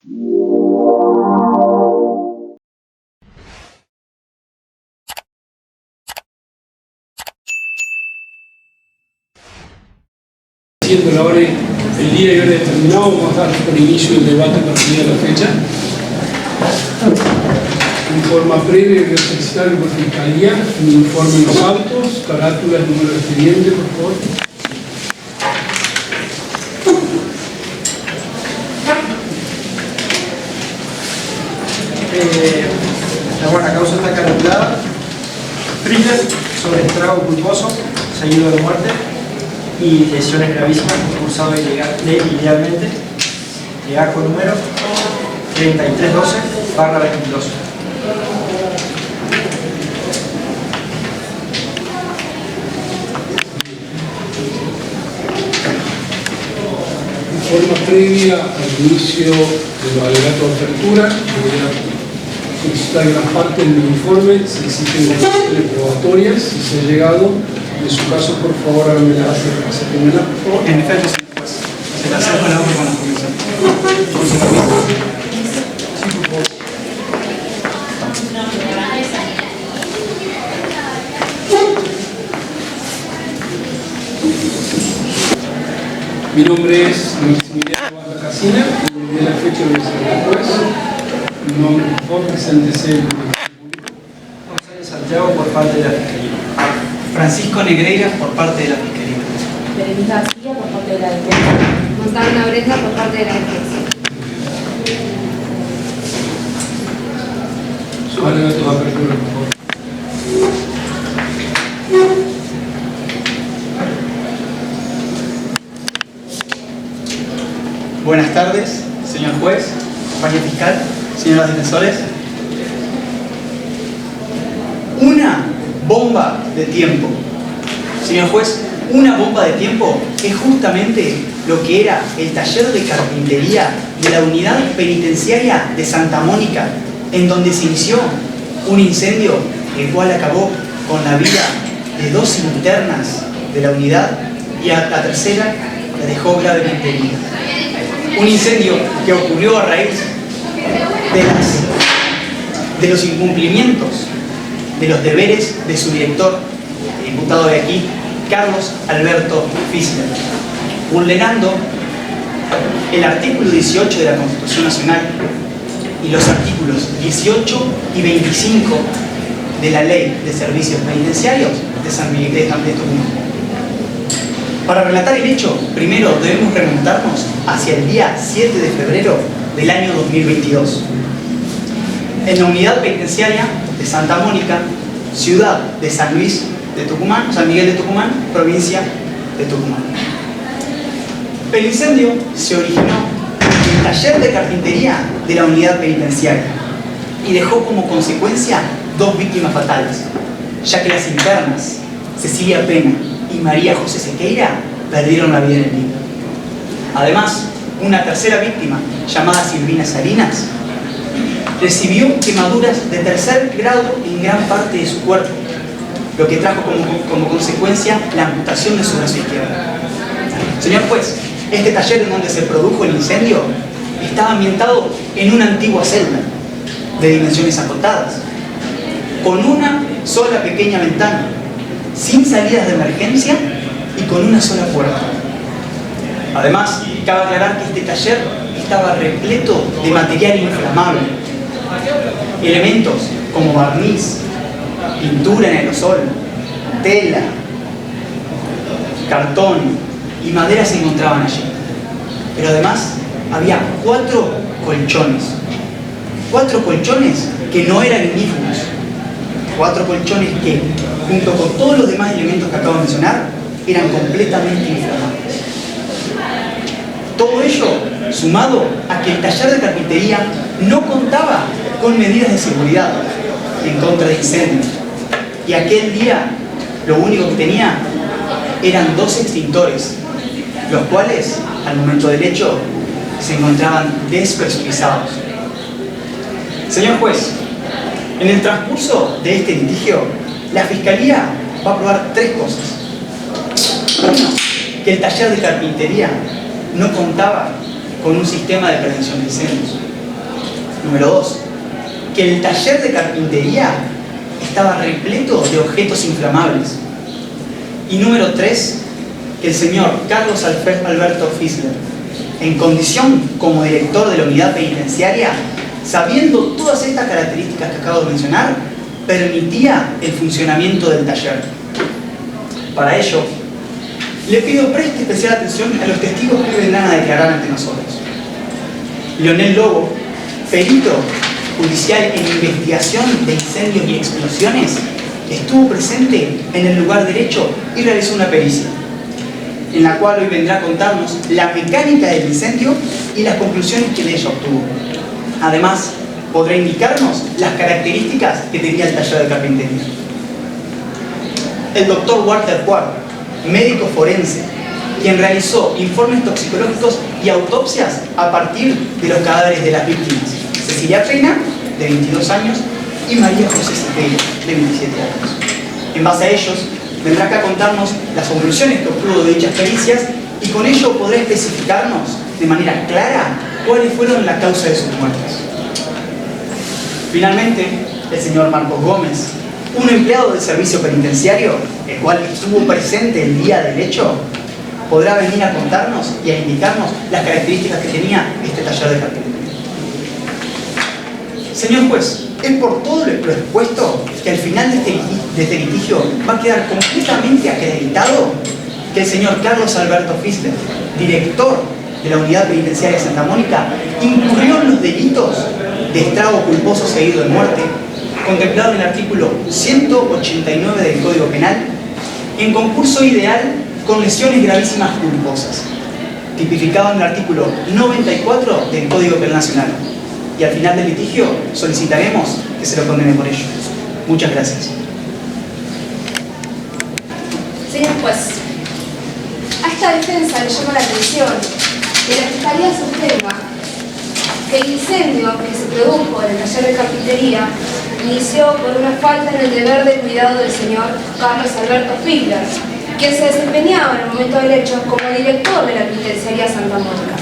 Siendo la hora, el día y hora determinado, vamos a dar por inicio el debate a partir de la fecha. En forma previa, voy a solicitar por Fiscalía un informe en los autos, carátulas, número de expediente, por favor. La causa está calculada. Thriller sobre estrago culposo, seguido de muerte y lesiones gravísimas, cursado ilegalmente, legajo número 3312/22. En forma previa al inicio del alegato de apertura, voy a solicitar que las partes del informe se existen condiciones probatorias. Si se ha llegado, de su caso, por favor, háganme la primera, por favor. En efecto, pues, se la acerca la otra con la comisión. Sí, por favor. Mi nombre es Maximiliano Barra Casina, y de la fecha de la juez. Mi nombre, por favor, preséntese el González Santiago por parte de la Fiscalía. Francisco Negreira por parte de la Fiscalía. Berenice García por parte de la defensa. Montana Brenda por parte de la defensa. su alegato de apertura, por favor. Buenas tardes, señor juez, compañero fiscal, señoras defensores. Una bomba de tiempo. Señor juez, una bomba de tiempo es justamente lo que era el taller de carpintería de la unidad penitenciaria de Santa Mónica, en donde se inició un incendio el cual acabó con la vida de 2 internas de la unidad y a la tercera la dejó gravemente herida. Un incendio que ocurrió a raíz de los incumplimientos de los deberes de su director, el diputado de aquí, Carlos Alberto Fischler, vulnerando el artículo 18 de la Constitución Nacional y los artículos 18 y 25 de la Ley de Servicios Penitenciarios de San Miguel de Tucumán. Para relatar el hecho, primero debemos remontarnos hacia el día 7 de febrero del año 2022. En la unidad penitenciaria de Santa Mónica, ciudad de San Luis de Tucumán, San Miguel de Tucumán, provincia de Tucumán. El incendio se originó en el taller de carpintería de la unidad penitenciaria y dejó como consecuencia 2 víctimas fatales, ya que las internas Cecilia Pena y María José Sequeira perdieron la vida en el mismo. Además, una tercera víctima, llamada Silvina Salinas, recibió quemaduras de 3er grado en gran parte de su cuerpo, lo que trajo como consecuencia la amputación de su brazo izquierdo. Señor juez, este taller en donde se produjo el incendio estaba ambientado en una antigua celda de dimensiones acotadas, con una sola pequeña ventana, sin salidas de emergencia y con una sola puerta. Además, cabe aclarar que este taller estaba repleto de material inflamable, elementos como barniz, pintura en aerosol, tela, cartón y madera se encontraban allí. Pero además había 4 colchones. 4 colchones que no eran ignífugos. 4 colchones que, junto con todos los demás elementos que acabo de mencionar, eran completamente inflamables. Todo ello sumado a que el taller de carpintería no contaba con medidas de seguridad en contra de incendios. Y aquel día lo único que tenía eran 2 extintores, los cuales, al momento del hecho, se encontraban despresurizados. Señor juez, en el transcurso de este litigio, la Fiscalía va a probar 3 cosas. 1, que el taller de carpintería no contaba con un sistema de prevención de incendios. Número 2, que el taller de carpintería estaba repleto de objetos inflamables. Y número 3, que el señor Carlos Alberto Fischler, en condición como director de la unidad penitenciaria, sabiendo todas estas características que acabo de mencionar, permitía el funcionamiento del taller. Para ello, le pido preste especial atención a los testigos que vendrán a declarar ante nosotros. Leonel Lobo, perito judicial en investigación de incendios y explosiones, estuvo presente en el lugar derecho y realizó una pericia, en la cual hoy vendrá a contarnos la mecánica del incendio y las conclusiones que de ella obtuvo. Además, podrá indicarnos las características que tenía el taller de carpintería. El doctor Walter Ward, médico forense, quien realizó informes toxicológicos y autopsias a partir de los cadáveres de las víctimas: Cecilia Pena, de 22 años, y María José Siqueira, de 27 años. En base a ellos, vendrá acá a contarnos las conclusiones que obtuvo de dichas pericias y con ello podrá especificarnos de manera clara cuáles fueron la causa de sus muertes. Finalmente, el señor Marcos Gómez, un empleado del servicio penitenciario, el cual estuvo presente el día del hecho, podrá venir a contarnos y a indicarnos las características que tenía este taller de carpintería. Señor juez, es por todo lo expuesto que al final de este litigio va a quedar completamente acreditado que el señor Carlos Alberto Fischler, director de la unidad penitenciaria Santa Mónica, incurrió en los delitos de estrago culposo seguido de muerte, contemplado en el artículo 189 del Código Penal, en concurso ideal con lesiones gravísimas culposas, tipificado en el artículo 94 del Código Penal Nacional. Y al final del litigio solicitaremos que se lo condene por ello. Muchas gracias. Señor juez, a esta defensa le llama la atención que la Fiscalía sostenga que el incendio que se produjo en el taller de carpintería inició por una falta en el deber de cuidado del señor Carlos Alberto Fischler, quien se desempeñaba en el momento del hecho como director de la penitenciaría Santa Mónica.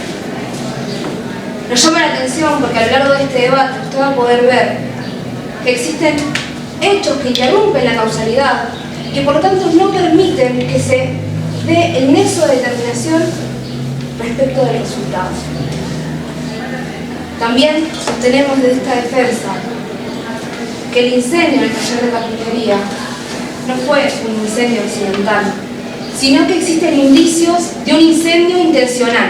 Nos llama la atención porque a lo largo de este debate usted va a poder ver que existen hechos que interrumpen la causalidad y por lo tanto no permiten que se dé el nexo de determinación respecto del resultado. También sostenemos desde esta defensa que el incendio en el taller de carpintería no fue un incendio accidental, sino que existen indicios de un incendio intencional.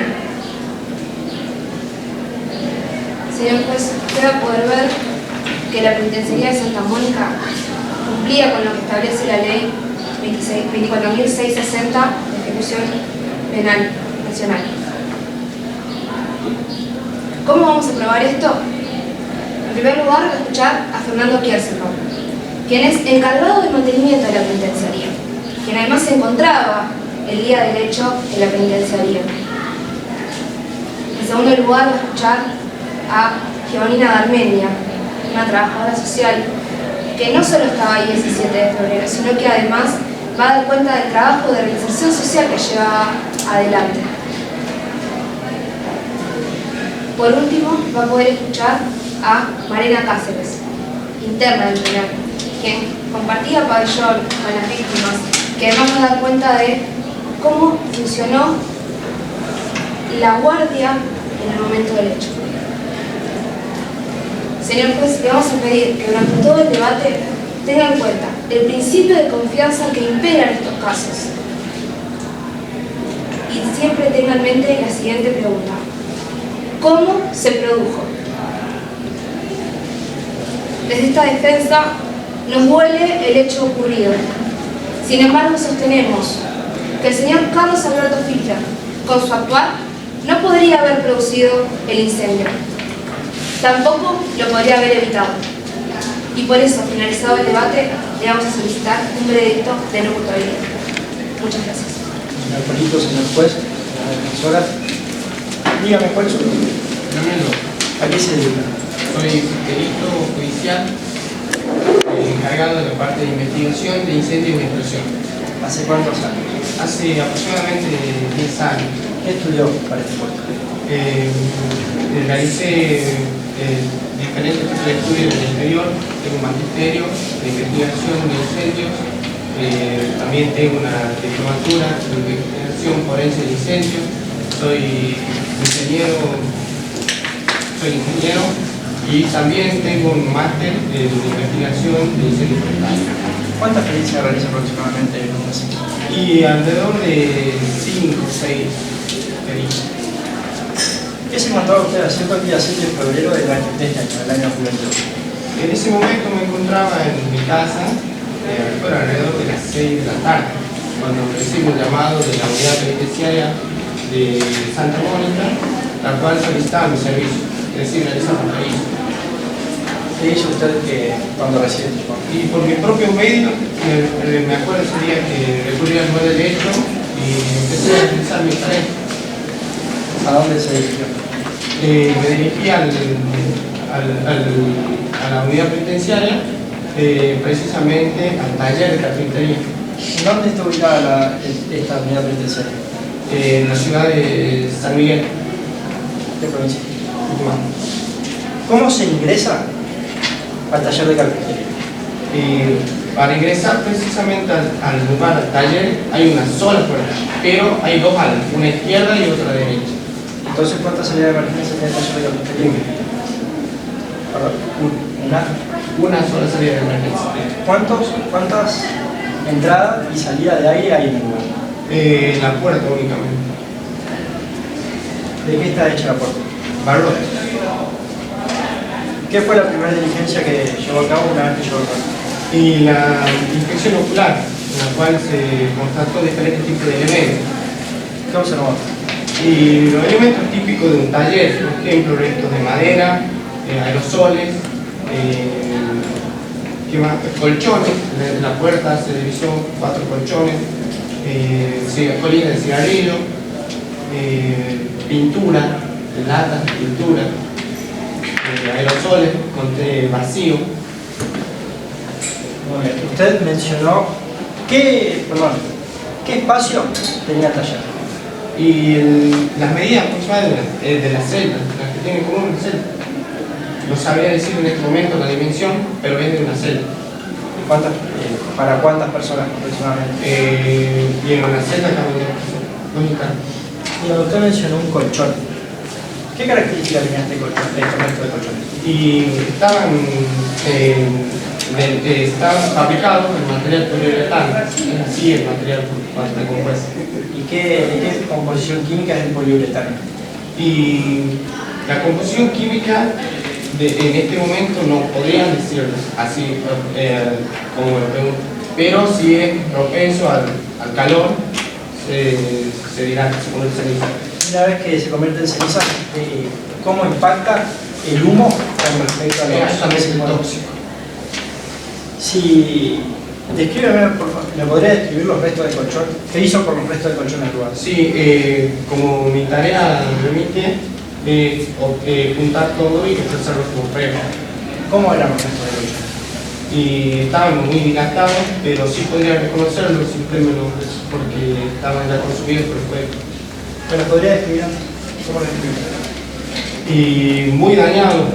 Señor juez, usted va a poder ver que la penitenciaría de Santa Mónica cumplía con lo que establece la ley 24.660 de ejecución penal nacional. ¿Cómo vamos a probar esto? En primer lugar, voy a escuchar a Fernando Kierkegaard, quien es encargado del mantenimiento de la penitenciaría, quien además se encontraba el día del hecho en la penitenciaría. En segundo lugar, voy a escuchar a Giovanina Darmenia, una trabajadora social que no solo estaba ahí el 17 de febrero, sino que además va a dar cuenta del trabajo de reinserción social que lleva adelante. Por último, va a poder escuchar a Marina Cáceres, interna del penal, quien compartía pabellón con las víctimas, que además va a dar cuenta de cómo funcionó la guardia en el momento del hecho. Señor juez, le vamos a pedir que durante todo el debate tenga en cuenta el principio de confianza que impera en estos casos. Y siempre tenga en mente la siguiente pregunta: ¿cómo se produjo? Desde esta defensa nos duele el hecho ocurrido. Sin embargo, sostenemos que el señor Carlos Alberto Fischler, con su actuar, no podría haber producido el incendio. Tampoco lo podría haber evitado. Y por eso, finalizado el debate, le vamos a solicitar un veredicto de no culpabilidad. Muchas gracias. Señor Polito, señor juez, señora defensora. Dígame, ¿cuál es su nombre? ¿A qué se dedica? Soy perito judicial, encargado de la parte de investigación de incendios y explosión. ¿Hace cuántos años? Hace aproximadamente 10 años. ¿Qué estudió para este puesto? Realicé diferentes tipos de estudios en el exterior. Tengo un magisterio de investigación de incendios, también tengo una diplomatura de investigación forense de incendios, soy ingeniero y también tengo un máster de investigación de incendios forestales. ¿Cuánta experiencia realiza aproximadamente en un mes? Y alrededor de 5 o 6 experiencias. ¿Qué se encontraba usted haciendo el día 7 de febrero del año 2022? En ese momento me encontraba en mi casa, fue alrededor de las 6 de la tarde, cuando recibo un llamado de la unidad penitenciaria de Santa Mónica, la cual solicitaba mi servicio, es decir, realizaba un servicio. ¿Qué hizo usted cuando recibe el llamado? Y por mis propios medios, me acuerdo ese día que recurrí al lugar del hecho y empecé a realizar mi tarea. ¿A dónde se dirigió? Me dirigí a la unidad penitenciaria, precisamente al taller de carpintería. ¿Dónde está ubicada esta unidad penitenciaria? En la ciudad de San Miguel, ¿Qué provincia? Tucumán. ¿Cómo se ingresa al taller de carpintería? Para ingresar precisamente al lugar, al taller, hay una sola puerta, pero hay dos alas, una izquierda y otra derecha. Entonces, ¿cuántas salidas de emergencia tiene el taller de carpintería? Una sola salida de emergencia. ¿Cuántas entradas y salidas de aire hay en el lugar? La puerta únicamente. ¿De qué está hecha la puerta? Barrotes. ¿Qué fue la primera diligencia que llevó a cabo una vez que llegó a cabo? Y la inspección ocular, en la cual se constató diferentes tipos de elementos. ¿Qué observó? Y los elementos típicos de un taller, por ejemplo, restos de madera, aerosoles, ¿qué más? Colchones. En la puerta se divisó 4 colchones, colillas de cigarrillo, pintura, latas de pintura, aerosoles con té vacío. Muy bien. Usted mencionó qué espacio tenía el taller. Y las medidas aproximadas de las celdas, las que tienen como una celda. No sabría decir en este momento la dimensión, pero es de una celda. ¿Para cuántas personas aproximadamente? Y en una celda caben 2 personas, 2 instantes. Y usted mencionó un colchón. ¿Qué características tenía este colchón, este resto de colchones? Y estaban fabricados en material poliuretano, es así el material cuando está compuesto. ¿Y de qué composición química es el poliuretano? Y la composición química en este momento no podrían decirlo así como lo pregunto, pero si es propenso al calor, se dirá que se convierte en ceniza. Una vez que se convierte en ceniza, ¿cómo impacta el humo con respecto a los altamente tóxico. Si descríbeme, por favor, ¿me podría describir los restos de colchón? ¿Qué hizo con los restos de colchón en el lugar? Sí, como mi tarea remite, juntar todo y expresarlo como prueba. ¿Cómo eran los restos de colchón? Y estaban muy dilatados, pero sí podría reconocerlos simplemente porque estaban ya consumidos por el fuego. ¿Me lo podría describir? ¿Cómo lo describí? Y muy dañados,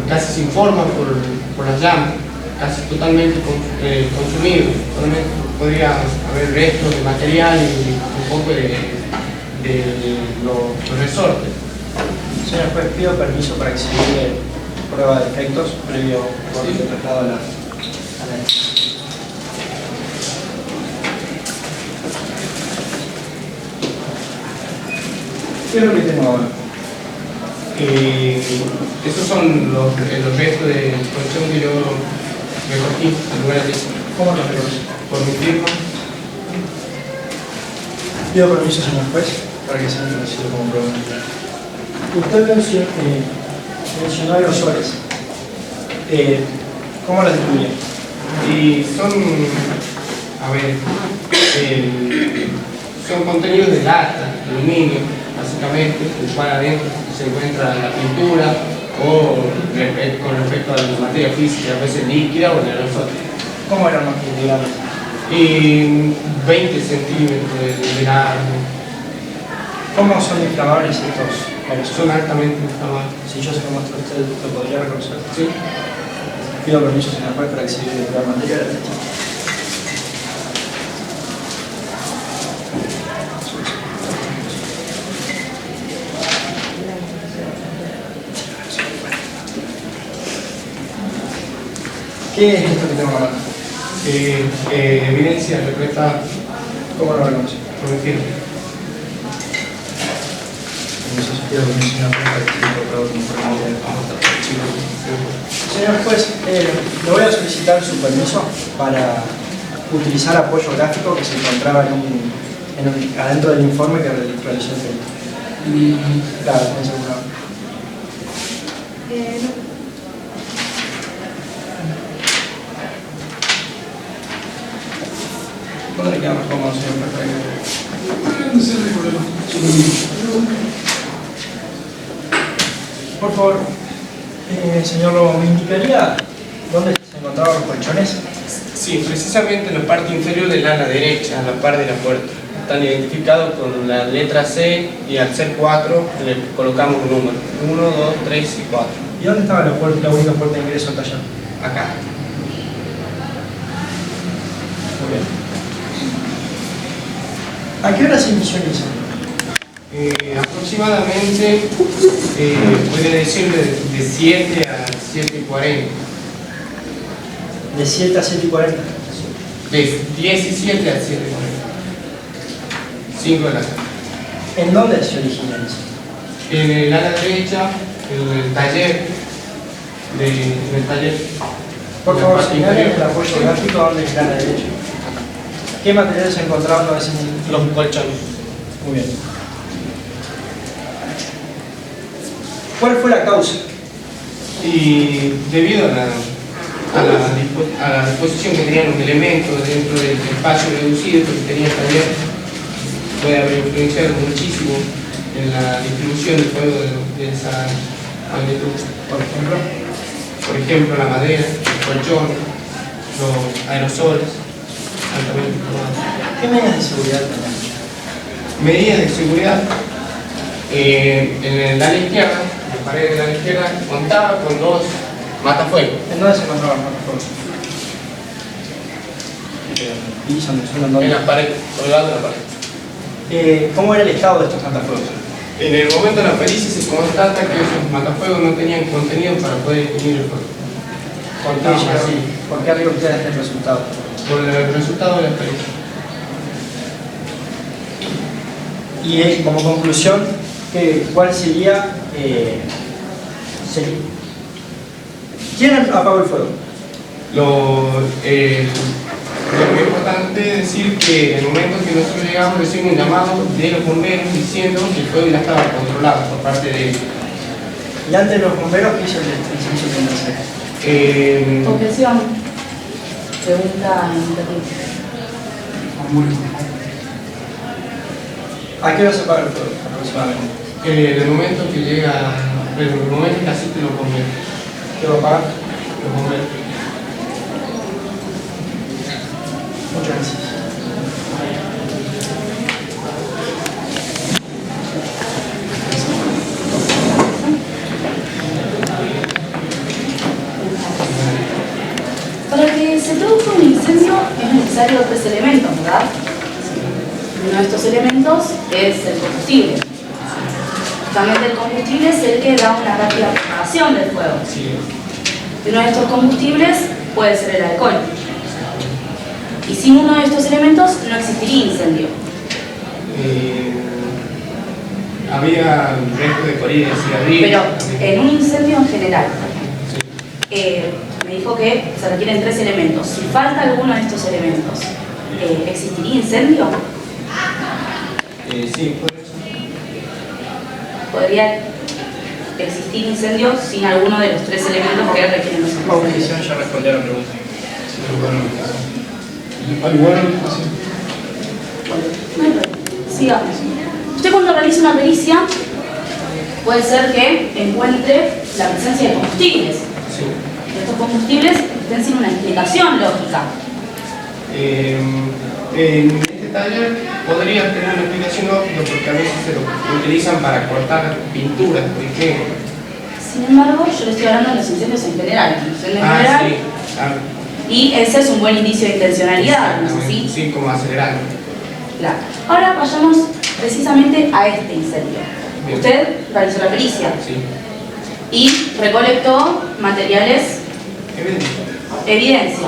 casi sin forma por las llamas, casi totalmente consumidos. Solamente podría haber restos de material y un poco de los resortes. Señor juez, pido permiso para exhibir prueba de efectos previo por el traslado a la ¿Qué es lo que tengo ahora? Esos son los restos de colchón que yo recogí en lugar de ¿Cómo lo reconoce? por mi firma. Pido permiso, señor juez, para que sea reconocido como prueba. Usted mencionó aerosoles. ¿Cómo las describía? Y son, son contenidos de lata, aluminio, básicamente, el cual adentro se encuentra la pintura o con respecto a la materia física, a veces líquida o en aerosol. ¿Cómo eran los integrales? Y 20 centímetros de largo. ¿Cómo son inflamables estos son altamente inflamables. Si yo se lo muestro a usted, ¿lo podría reconocer? Sí. Pido permiso, señor juez, para exhibir la materia de la fecha. ¿Qué es esto que tengo acá? Evidencia repleta ¿Cómo lo reconoce? por el firme. Entonces pido permiso, señor juez, para exhibir la prueba como Señor juez, le voy a solicitar su permiso para utilizar apoyo gráfico que se encontraba adentro del informe que realizó el perito. Claro, con seguridad. No. ¿Dónde le queda más cómodo, señor juez? Por favor, señor Lobo, ¿me indicaría dónde se encontraban los colchones? Sí, precisamente en la parte inferior del ala derecha, a la par de la puerta. Están identificados con la letra C y al ser 4 le colocamos un número. 1, 2, 3 y 4. ¿Y dónde estaba la única puerta de ingreso al taller? Acá. Muy bien. ¿A qué hora se inició el incendio? Aproximadamente puede decir de 7 a 7:40. De 7 a 7:40. De 17 a 7:40. 5 de la tarde. ¿En dónde se origina el incendio? En el ala derecha, en el taller. En el taller. Por en la favor, parte señale inferior. el apoyo gráfico donde está a la derecha. ¿Qué materiales se encontraban una vez en el Los colchones. Muy bien. ¿Cuál fue la causa? Y debido a la disposición que tenían los elementos dentro del espacio reducido que tenía el taller, puede haber influenciado muchísimo en la distribución del fuego de esa magnitud. Por ejemplo, la madera, el colchón, los aerosoles, altamente inflamables. ¿Qué medidas de seguridad tenían? Medidas de seguridad. En el ala izquierda, la pared de la izquierda, contaba con 2 matafuegos. ¿En dónde se encontraban los matafuegos? ¿Piso, en el suelo, en dónde? En la pared, colgado en la pared. ¿Cómo era el estado de estos matafuegos? En el momento de la pericia se constata que esos matafuegos no tenían contenido para poder extinguir el fuego. ¿Por qué llega así? ¿Por qué arriba ustedes este resultado? Por el resultado de la pericia. Y como conclusión, ¿cuál sería? ¿Quién apagó el fuego? Lo importante es decir que en el momento que nosotros llegamos recibimos un llamado de los bomberos diciendo que el fuego ya estaba controlado por parte de ellos. Y antes de los bomberos, ¿qué hizo el servicio de emergencia? Objeción. Pregunta ¿A qué hora se apaga el fuego aproximadamente? En el momento que llega, en el momento que asisten los bomberos. ¿Qué va a apagar? Los bomberos. Muchas gracias. Para que se produzca un incendio es necesario 3 elementos, ¿verdad? Uno de estos elementos es el combustible. Justamente el combustible es el que da una rápida propagación del fuego. Sí. Y uno de estos combustibles puede ser el alcohol. Y sin uno de estos elementos no existiría incendio. Había restos de colillas de cigarrillos. Pero en un incendio en general, Sí. me dijo que se requieren 3 elementos. Si falta alguno de estos elementos, ¿existiría incendio? Sí, por eso. ¿Podría existir incendio sin alguno de los 3 elementos que requieren los incendios? Objeción, ya respondió a la pregunta. Sigamos. Usted cuando realiza una pericia, puede ser que encuentre la presencia de combustibles. Sí. Estos combustibles estén sin una explicación lógica. En este taller podría tener una explicación lógica porque a veces se lo utilizan para cortar pinturas, por ejemplo. Sin embargo, yo le estoy hablando de los incendios en general. Sí. Y ese es un buen indicio de intencionalidad, ¿no es así? Sí, como acelerando. Claro. Ahora vayamos precisamente a este incendio. Bien. Usted realizó la pericia Sí. y recolectó materiales, evidencia,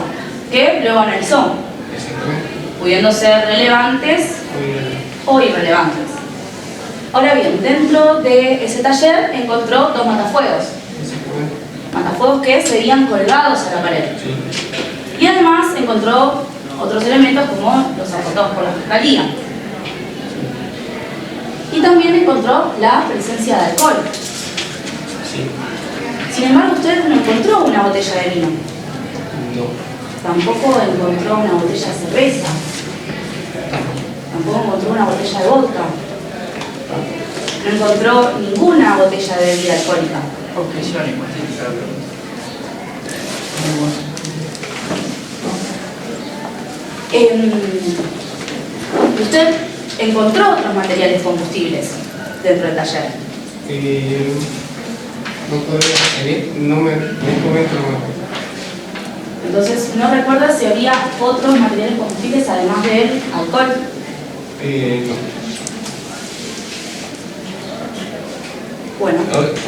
que luego analizó, Exactamente. pudiendo ser relevantes o irrelevantes. Ahora bien, dentro de ese taller encontró 2 matafuegos. Exactamente. Matafuegos que serían colgados a la pared. Sí. Y además encontró otros elementos como los aportados por la fiscalía. Y también encontró la presencia de alcohol. Sí. Sin embargo, usted no encontró una botella de vino. No. Tampoco encontró una botella de cerveza. Tampoco encontró una botella de vodka. No encontró ninguna botella de bebida alcohólica. Objeción hipotética. Usted encontró otros materiales combustibles dentro del taller. No podría, en este momento no me acuerdo. Entonces, ¿no recuerda si había otros materiales combustibles además del alcohol? No. Bueno,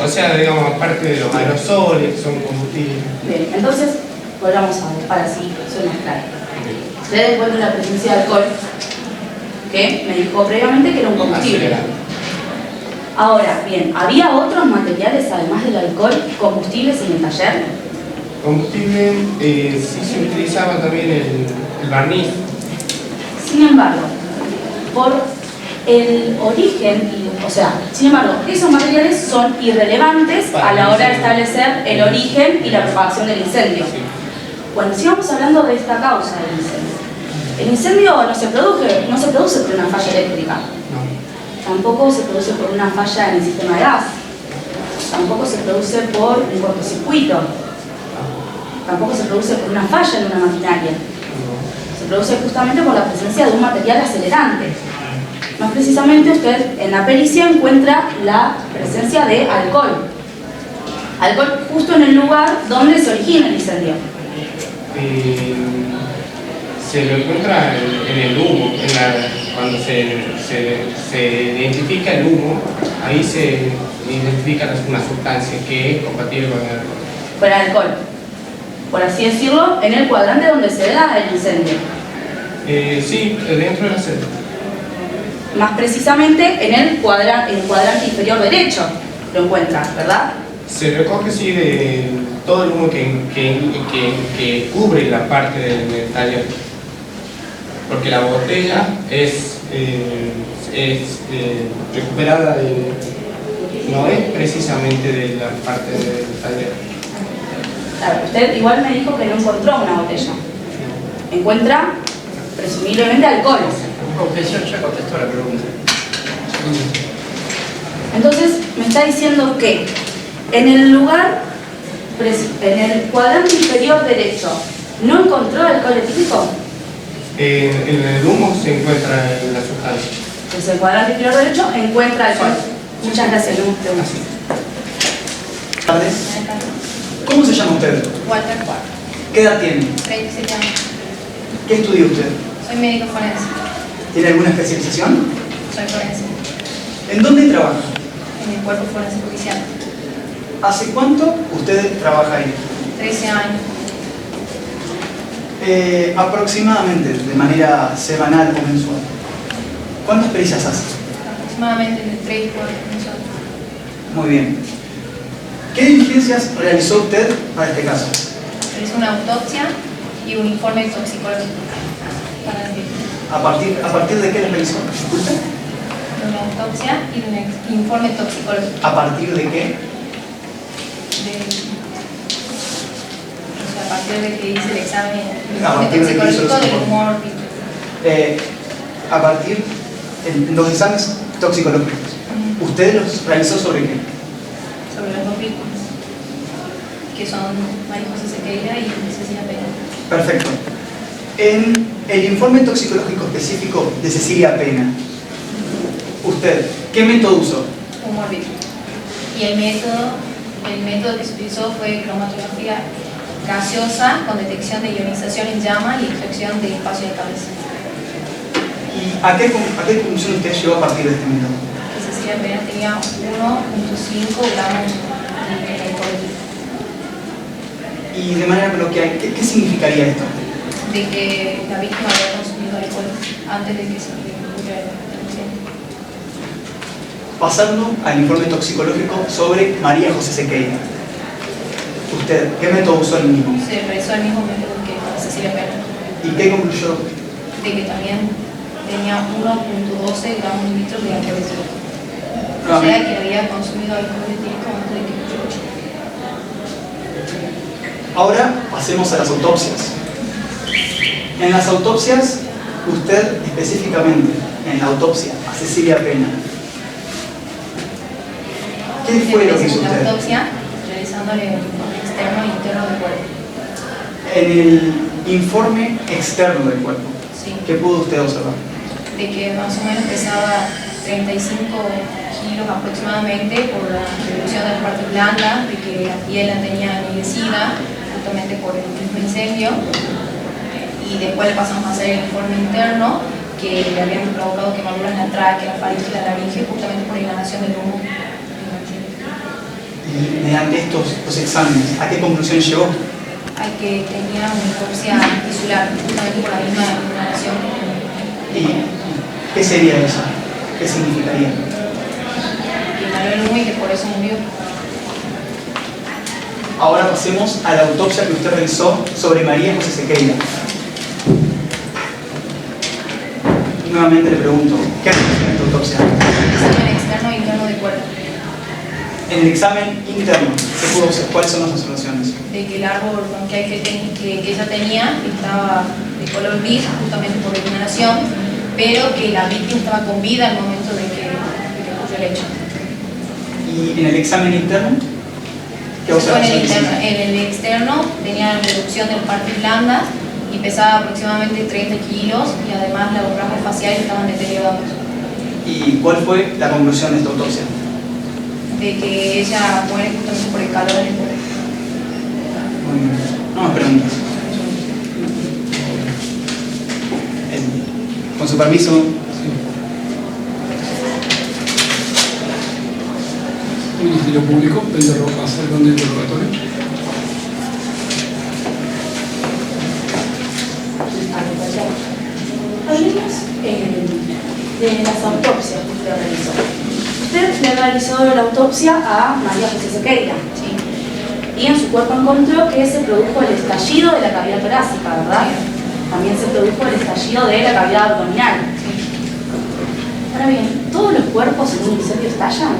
O sea, digamos, aparte de los aerosoles que son combustibles. bien, entonces volvamos a ver, para así soy más claro. Usted encuentra la presencia de alcohol, que me dijo previamente que era un combustible. Acelerante. Ahora, bien, ¿había otros materiales además del alcohol combustibles en el taller? Combustible, sí se utilizaba también el barniz. Sin embargo, por el origen, o sea, sin embargo, esos materiales son irrelevantes a la hora de establecer el origen y la propagación del incendio. Sí. Bueno, sigamos hablando de esta causa del incendio. El incendio no se produce por una falla eléctrica, No. tampoco se produce por una falla en el sistema de gas, tampoco se produce por un cortocircuito, tampoco se produce por una falla en una maquinaria. Se produce justamente por la presencia de un material acelerante. Más precisamente, usted en la pericia encuentra la presencia de alcohol. Alcohol justo en el lugar donde se origina el incendio. Se lo encuentra en el humo, cuando se identifica el humo, ahí se identifica una sustancia que es compatible con el alcohol. Con alcohol, por así decirlo, en el cuadrante donde se da el incendio. Sí, dentro de la celda. Más precisamente en el cuadrante inferior derecho lo encuentra, ¿verdad? Se recoge, sí, de todo el humo que cubre la parte del taller. Porque la botella es recuperada no es precisamente de la parte del taller. Claro, usted igual me dijo que no encontró una botella. Encuentra presumiblemente alcohol. Objeción, ya contestó la pregunta. Entonces me está diciendo que en el cuadrante inferior derecho no encontró alcohol etílico. En el humo se encuentra la sustancia. Entonces el cuadrante inferior derecho encuentra alcohol. Muchas gracias, no me Así. Buenas tardes. ¿Cómo se llama usted? Walter Cuart, ¿Qué edad tiene? 37 años. ¿Qué estudia usted? Soy médico forense. ¿Tiene alguna especialización? Soy forense. ¿En dónde trabaja? En el cuerpo forense judicial. ¿Hace cuánto usted trabaja ahí? 13 años. Aproximadamente, de manera semanal o mensual. ¿Cuántas pericias hace? Aproximadamente de 3 y 4 mensuales. Muy bien. ¿Qué diligencias realizó usted para este caso? Realizo una autopsia y un informe toxicológico para el ¿A partir de qué le realizó? Disculpe. una autopsia y un informe toxicológico. ¿A partir de qué? A partir de que hice el examen A partir de que hizo el toxicológico del examen. humor. A partir de los exámenes toxicológicos. ¿Usted los realizó sobre qué? Sobre las 2 víctimas, que son María José Sequeira y Cecilia Pérez. Perfecto. En el informe toxicológico específico de Cecilia Pena, ¿usted qué método usó? Humor vítrico. Y el método que se utilizó fue cromatografía gaseosa con detección de ionización en llama y extracción de espacio de cabeza. ¿Y a qué conclusión usted llegó a partir de este método? Que Cecilia Pena tenía 1.5 gramos de alcohol. Y de manera coloquial, ¿qué significaría esto? De que la víctima había consumido alcohol antes de que se produjera el incendio. Pasando al informe toxicológico sobre María José Sequeira. ¿Usted qué método usó el mismo? Se realizó el mismo método que Cecilia Pena, ¿Y qué concluyó? de que también tenía 1.12 gramos de litros de alcohol etílico. O sea que había consumido alcohol etílico antes de que ocurriera. Ahora pasemos a las autopsias. En las autopsias, usted específicamente, en la autopsia a Cecilia Pena, ¿qué fue lo que hizo La usted? autopsia, realizándole el informe externo e interno del cuerpo. En el informe externo del cuerpo, Sí. ¿qué pudo usted observar? De que más o menos pesaba 35 kilos aproximadamente por la reducción de las partes blandas, de que la piel la tenía envilecida justamente por el mismo incendio, y después le pasamos a hacer el informe interno que le habían provocado quemaduras en la tráquea, la faringe y la laringe justamente por inhalación del humo. Y mediante estos exámenes, ¿a qué conclusión llegó? Al que tenía una necropsia tisular justamente por la misma inhalación que tenía. ¿Y qué sería eso? ¿Qué significaría? Que inhaló el humo y que por eso murió. Ahora pasemos a la autopsia que usted realizó sobre María José Sequeira. Nuevamente le pregunto, ¿qué hace en esta autopsia? Examen externo e interno del cuerpo. En el examen interno, ¿qué pudo observar? ¿Cuáles son las observaciones? De que el árbol bronquial que ella tenía estaba de color gris justamente por la inhalación, pero que la víctima estaba con vida al momento de que ocurrió el hecho. ¿Y en el examen interno? ¿Qué Eso fue observaciones? en el externo tenía reducción de partes blandas y pesaba aproximadamente 30 kilos y además los rasgos faciales estaban deteriorados. ¿Y cuál fue la conclusión de esta autopsia? De que ella muere justamente por el calor en el cuerpo. Muy bien. No más preguntas. Con su permiso. Ministerio Público, Pedro Rojas, salón de interrogatorio. Hablemos de las autopsias que usted realizó. Usted le realizó la autopsia a María José Sequeira. Sí. Y en su cuerpo encontró que se produjo el estallido de la cavidad torácica, ¿verdad? También se produjo el estallido de la cavidad abdominal. Ahora bien, ¿todos los cuerpos en un incendio estallan?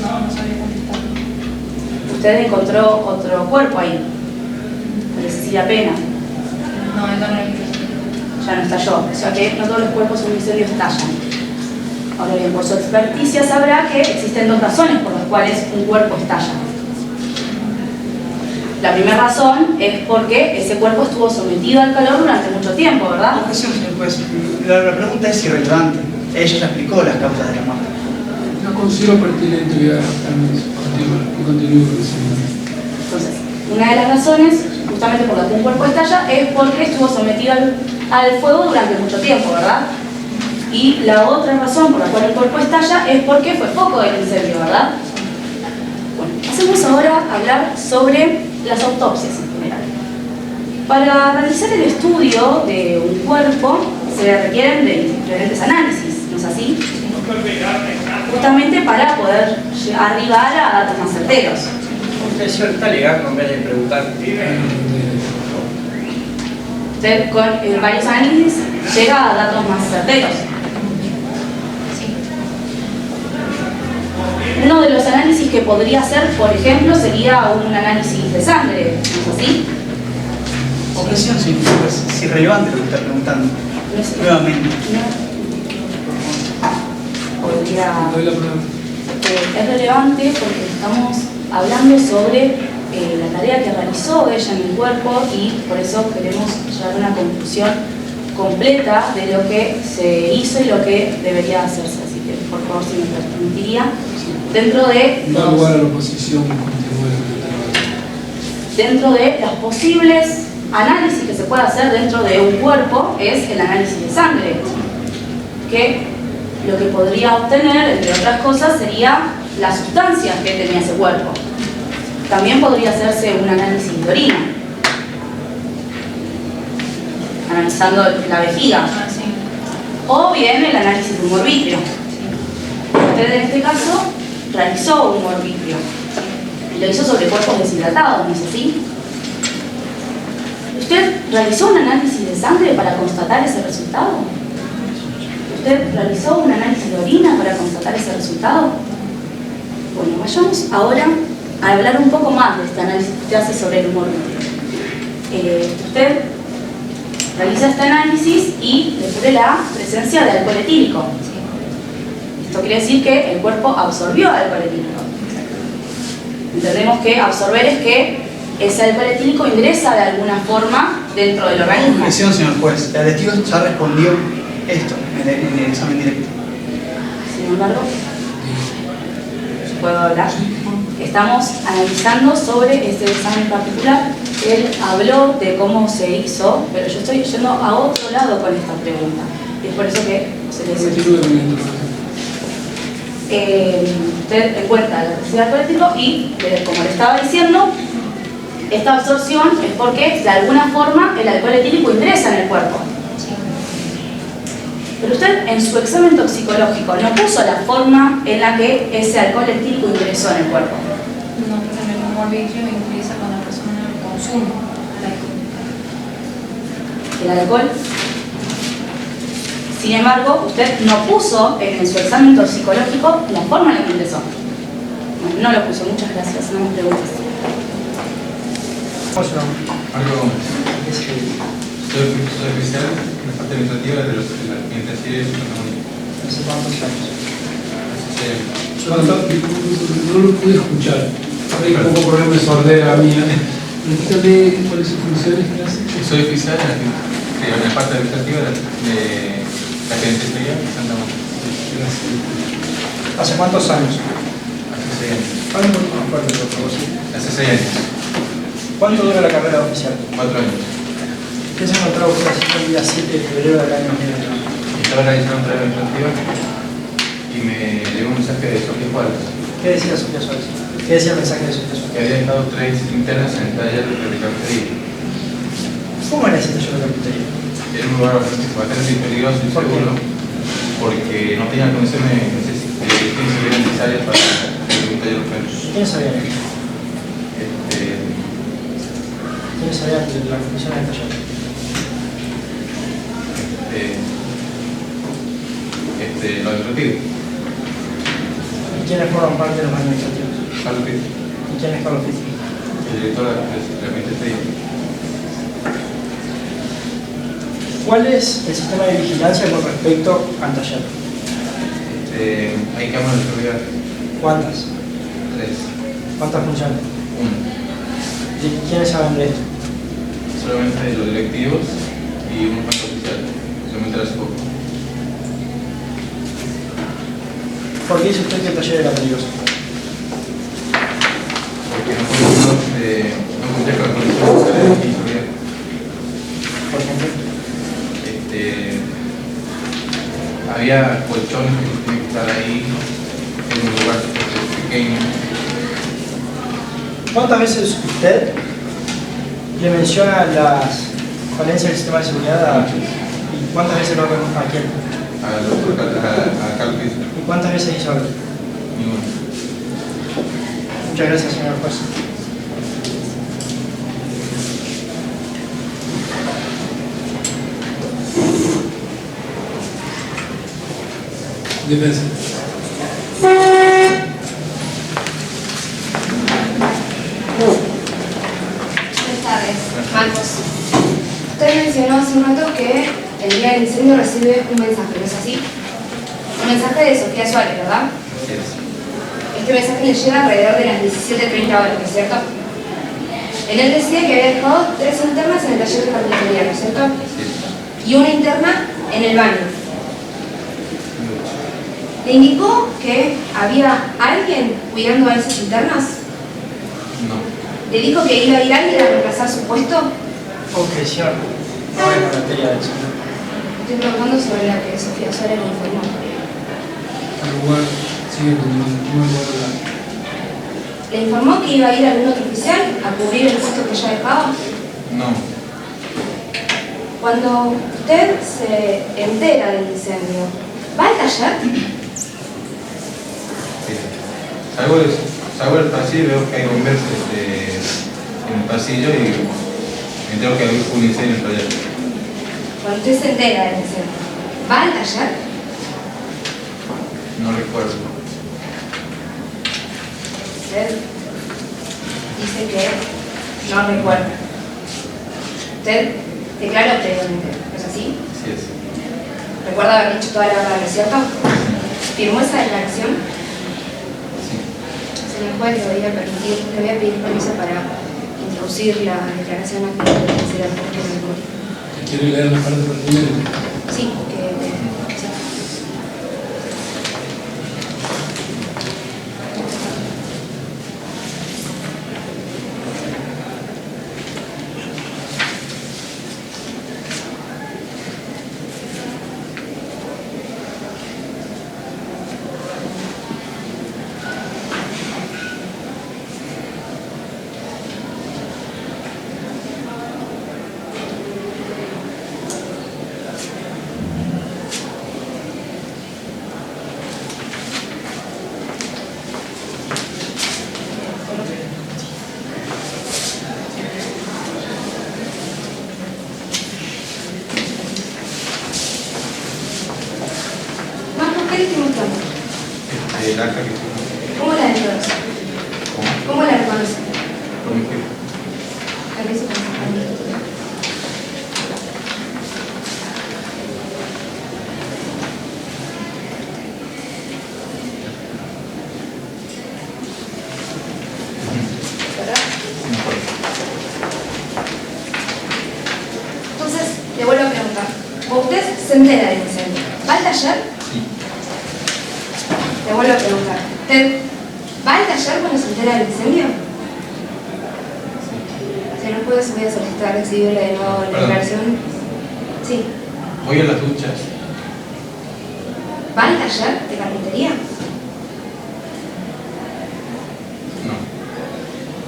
No sabía contestar. Usted encontró otro cuerpo ahí, el de Cecilia Pena. No, ella no era el que- Ya no estalló, o sea que no todos los cuerpos en un incendio estallan. Ahora bien, por su experticia sabrá que existen dos razones por las cuales un cuerpo estalla. La primera razón es porque ese cuerpo estuvo sometido al calor durante mucho tiempo, ¿verdad? Objeción, señor juez. La pregunta es irrelevante. Ella ya explicó las causas de la muerte. No considero pertinente voy a continuar y continúo con el señor. Entonces, una de las razones, justamente por la que un cuerpo estalla, es porque estuvo sometido al fuego durante mucho tiempo, ¿verdad? Y la otra razón por la cual el cuerpo estalla es porque fue foco del incendio, ¿verdad? Bueno, pasemos ahora a hablar sobre las autopsias en general. Para realizar el estudio de un cuerpo se requieren de diferentes análisis, ¿no es así? Justamente para poder arribar a datos más certeros. Usted está ligando en vez de preguntar. Usted con varios análisis llega a datos más certeros. Uno de los análisis que podría hacer, por ejemplo, sería un análisis de sangre, ¿no es así? Objeción, señor juez. Es irrelevante lo que está preguntando. No es- Nuevamente. Podría... Doy la palabra. Es relevante porque estamos hablando sobre la tarea que realizó ella en el cuerpo y por eso queremos llegar a una conclusión completa de lo que se hizo y lo que debería hacerse. Así que, por favor, si me permitiría, dentro de Da lugar a la oposición, continúe el trabajo. dentro de los posibles análisis que se puede hacer dentro de un cuerpo es el análisis de sangre, que lo que podría obtener, entre otras cosas, sería las sustancias que tenía ese cuerpo. También podría hacerse un análisis de orina, analizando la vejiga, Ah, sí. o bien el análisis de humor vítreo. Usted en este caso realizó humor vítreo y lo hizo sobre cuerpos deshidratados, ¿no es así? ¿Usted realizó un análisis de sangre para constatar ese resultado? ¿Usted realizó un análisis de orina para constatar ese resultado? Bueno, vayamos ahora a hablar un poco más de este análisis que usted hace sobre el humor vítreo. Usted realiza este análisis y descubre la presencia de alcohol etílico. Esto quiere decir que el cuerpo absorbió alcohol etílico. Entendemos que absorber es que ese alcohol etílico ingresa de alguna forma dentro del organismo. Objeción, señor juez. El testigo ya respondió esto en el examen directo. Sin embargo, ¿puedo hablar? Estamos analizando sobre este examen particular. Él habló de cómo se hizo, pero yo estoy yendo a otro lado con esta pregunta. Y es por eso que se le dice. Continúe con la interrogación. Usted encuentra la presencia de alcohol etílico y, como le estaba diciendo, esta absorción es porque de alguna forma el alcohol etílico ingresa en el cuerpo. Pero usted en su examen toxicológico no puso la forma en la que ese alcohol etílico ingresó en el cuerpo. No, porque en el humor vítreo ingresa cuando la persona consume el alcohol. El alcohol. Sin embargo, usted no puso en su examen toxicológico la forma en la que ingresó. No lo puso. Muchas gracias. No me preguntes. ¿Cómo se llama? Marco Gómez. ¿Qué es el- Soy oficial en la parte administrativa de la penitenciaria de Santa Mónica. ¿Hace cuántos años? Yo no lo pude escuchar. Hay un poco problema de sordera mía. Repítame cuáles son sus funciones que hace. Soy oficial en la parte administrativa de la penitenciaria de Santa Mónica. Gracias. ¿Hace cuántos años? Hace 6 años. Habla un poco más fuerte, por favor. Hace 6 años. ¿Cuánto dura la carrera oficial? 4 años. ¿Qué se encontraba usted haciendo el día 7 de febrero del año 2022? Estaba realizando una tarea administrativa y me llegó un mensaje de Sofía Juárez, ¿Qué decía Sofía Suárez? ¿Qué decía el mensaje de Sofía que Suárez? había dejado 3 internas en el taller de carpintería. ¿Cómo era ese taller de carpintería? Era un lugar bastante peligroso y ¿Por qué? seguro, porque no tenía las condiciones necesarias para un taller ofenso. ¿Quiénes sabían esto? ¿Quiénes sabían de la condición del taller? Lo administrativo. ¿Y quiénes forman parte de los administrativos? Carlos Pitt, ¿Y quién es Carlos Pitt? el director de la penitenciaria. ¿Cuál es el sistema de vigilancia con respecto al taller? Hay cámaras de seguridad, ¿Cuántas? 3, ¿Cuántas funcionan? 1. ¿Y quiénes saben de esto? Solamente los directivos y un cuarto oficial, solamente las poco. ¿Por qué dice usted que el taller era peligroso? Porque no cumplía con las condiciones necesarias de seguridad. Por ejemplo, Había colchones que tenían que estar ahí en un lugar pequeño. ¿cuántas veces usted le menciona las falencias del sistema de seguridad y cuántas veces lo a quién? A Carlos Pitt, ¿Y cuántas veces hizo algo? ninguno. Muchas gracias, señor juez. Defensa. Buenas tardes, Marcos. Usted mencionó hace un rato que el día del incendio recibe un mensaje, ¿no es así? Un mensaje de Sofía Suárez, ¿verdad? Así es. Este mensaje le llega alrededor de las 17:30 horas, ¿no es cierto? En él decía que había dejado 3 internas en el taller de carpintería, ¿no es cierto? Sí. Y una interna en el baño. ¿Le indicó que había alguien cuidando a esas internas? No. ¿Le dijo que iba a ir alguien a reemplazar su puesto? Concreción, no es la materia del señor. Estoy preguntando sobre la que Sofía Suárez le informó. Al lugar, sigue continuando, no al lugar. ¿Le informó que iba a ir algún otro oficial a cubrir el puesto que ya dejaba? No. Cuando usted se entera del incendio, ¿va al taller? Sí. Salgo del pasillo y veo que hay bombers en el pasillo y me entero que hay un incendio en el taller. Cuando usted se entera del incendio, ¿va al taller? No recuerdo. Usted dice que no recuerda. Usted declaró previamente, ¿no es así? Sí, es. ¿Recuerda haber dicho toda la verdad, ¿no es cierto? ¿Firmó esa declaración? Sí. Señor juez, le voy a pedir permiso para introducir la declaración aquí de la tercera parte del memoria. ¿Quiere leer la parte pertinente? Sí, que sí. Marcos, ¿qué le estoy mostrando? El acta que tengo. ¿Cómo la reconoce? ¿Cómo? ¿Cómo la reconoce? Por mi jefe. Permiso para sacar. ¿Verdad? No recuerdo. Entonces, le vuelvo a preguntar. ¿Usted se entera del incendio? ¿Va al taller? Sí. Le vuelvo a preguntar. ¿Usted va al taller cuando se entera del incendio? Señor juez, voy a solicitar recibirle de nuevo la Perdón. declaración. Sí. Voy a las duchas. ¿Va al taller de carpintería? No.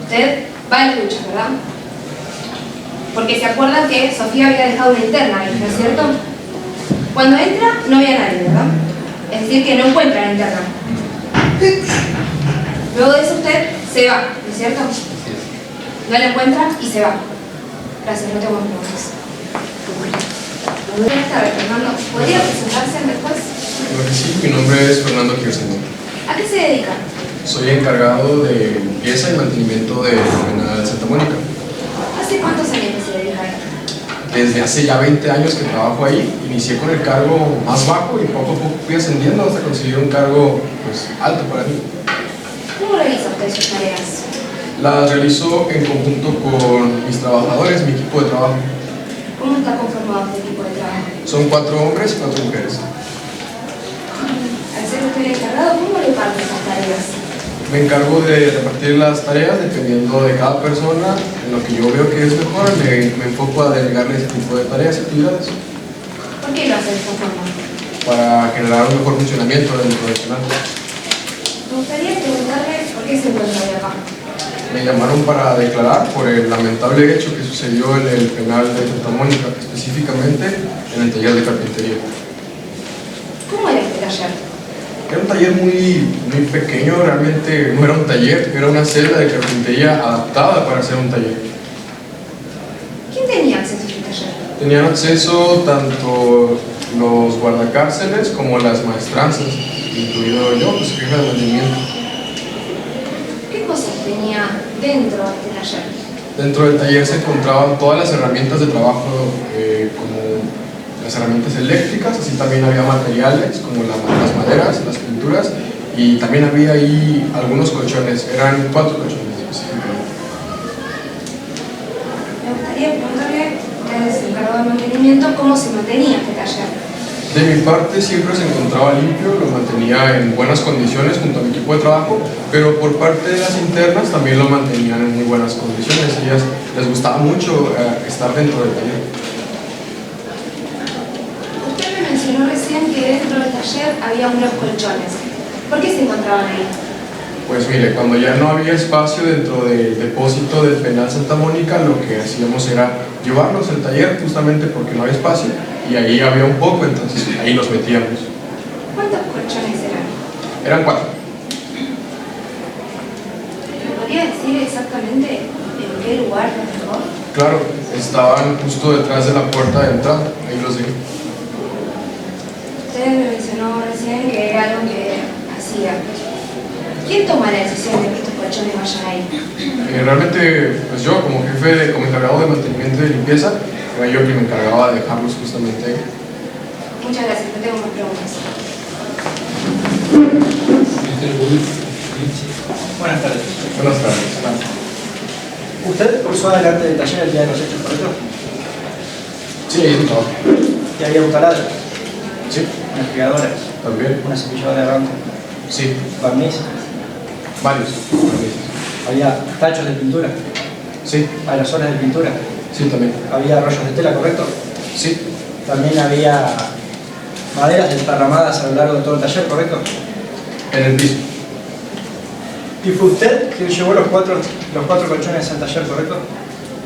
Usted va a la ducha, ¿verdad? Porque se acuerdan que Sofía había dejado una interna ahí, ¿no es cierto? Cuando entra, no había nadie, ¿verdad? Es decir, que no encuentra la interna. Luego de eso usted se va, ¿no es cierto? Sí, es. No la encuentra y se va. Gracias, no tengo más preguntas. Buenas tardes, Fernando. ¿Podría presentarse después? Claro que sí, mi nombre es Fernando Kirchner. ¿A qué se dedica? Soy encargado de limpieza y mantenimiento de la penal Santa Mónica. ¿Hace cuántos años que se dedica a esto? Desde hace ya 20 años que trabajo ahí, inicié con el cargo más bajo y poco a poco fui ascendiendo hasta conseguir un cargo pues, alto para mí. ¿Cómo realiza usted sus tareas? Las realizo en conjunto con mis trabajadores, mi equipo de trabajo. ¿Cómo está conformado este equipo de trabajo? Son 4 hombres y 4 mujeres. Al ser usted el encargado, ¿cómo reparte esas tareas? Me encargo de repartir las tareas dependiendo de cada persona. En lo que yo veo que es mejor, me enfoco a delegarle ese tipo de tareas y actividades ¿Por qué lo hace de esta forma? para generar un mejor funcionamiento del profesional. Me gustaría preguntarle por qué se encuentra hoy acá. Me llamaron para declarar por el lamentable hecho que sucedió en el penal de Santa Mónica, específicamente en el taller de carpintería. ¿Cómo era este taller? Era un taller muy pequeño, realmente no era un taller, era una celda de carpintería adaptada para ser un taller. ¿Quién tenía acceso a este taller? Tenían acceso tanto los guardacárceles como las maestranzas, incluido yo, pues jefe de mantenimiento. ¿Qué cosas tenía dentro de este taller? Dentro del taller se encontraban todas las herramientas de trabajo, como las herramientas eléctricas, así también había materiales como las maderas, las pinturas, y también había ahí algunos colchones, eran 4 colchones específicamente. daba mantenimiento, ¿cómo se mantenía este taller? De mi parte siempre se encontraba limpio, lo mantenía en buenas condiciones junto a mi equipo de trabajo, pero por parte de las internas también lo mantenían en muy buenas condiciones. A ellas les gustaba mucho estar dentro del taller. Usted me mencionó recién que dentro del taller había unos colchones. ¿Por qué se encontraban ahí? Pues mire, cuando ya no había espacio dentro del depósito del penal Santa Mónica, lo que hacíamos era llevarlos al taller justamente porque no había espacio y ahí había un poco, entonces ahí los metíamos. ¿Cuántos colchones eran? Eran 4. ¿Me podría decir exactamente en qué lugar los dejó? Claro, estaban justo detrás de la puerta de entrada, ahí los dejé. Usted me mencionó recién que era algo que hacía. ¿Quién toma la decisión de que estos colchones vayan ahí? Realmente, pues yo como jefe, como encargado de mantenimiento y de limpieza, era yo quien me encargaba de dejarlos justamente ahí. Muchas gracias, no tengo más preguntas. Buenas tardes. Buenas tardes. ¿Usted cruzó adelante del taller el día de los hechos, correcto? Sí, ahí estaba. ¿Y había un taladro? Sí, ¿Unas friadoras? también. ¿Una cepilladora de banco? Sí, ¿Barniz? varios. ¿Había tachos de pintura? Sí, ¿Aerosoles de pintura? sí, también. ¿Había rollos de tela, correcto? Sí, También había maderas desparramadas a lo largo de todo el taller, ¿correcto? en el piso. ¿Y fue usted quien llevó los cuatro colchones al taller, correcto?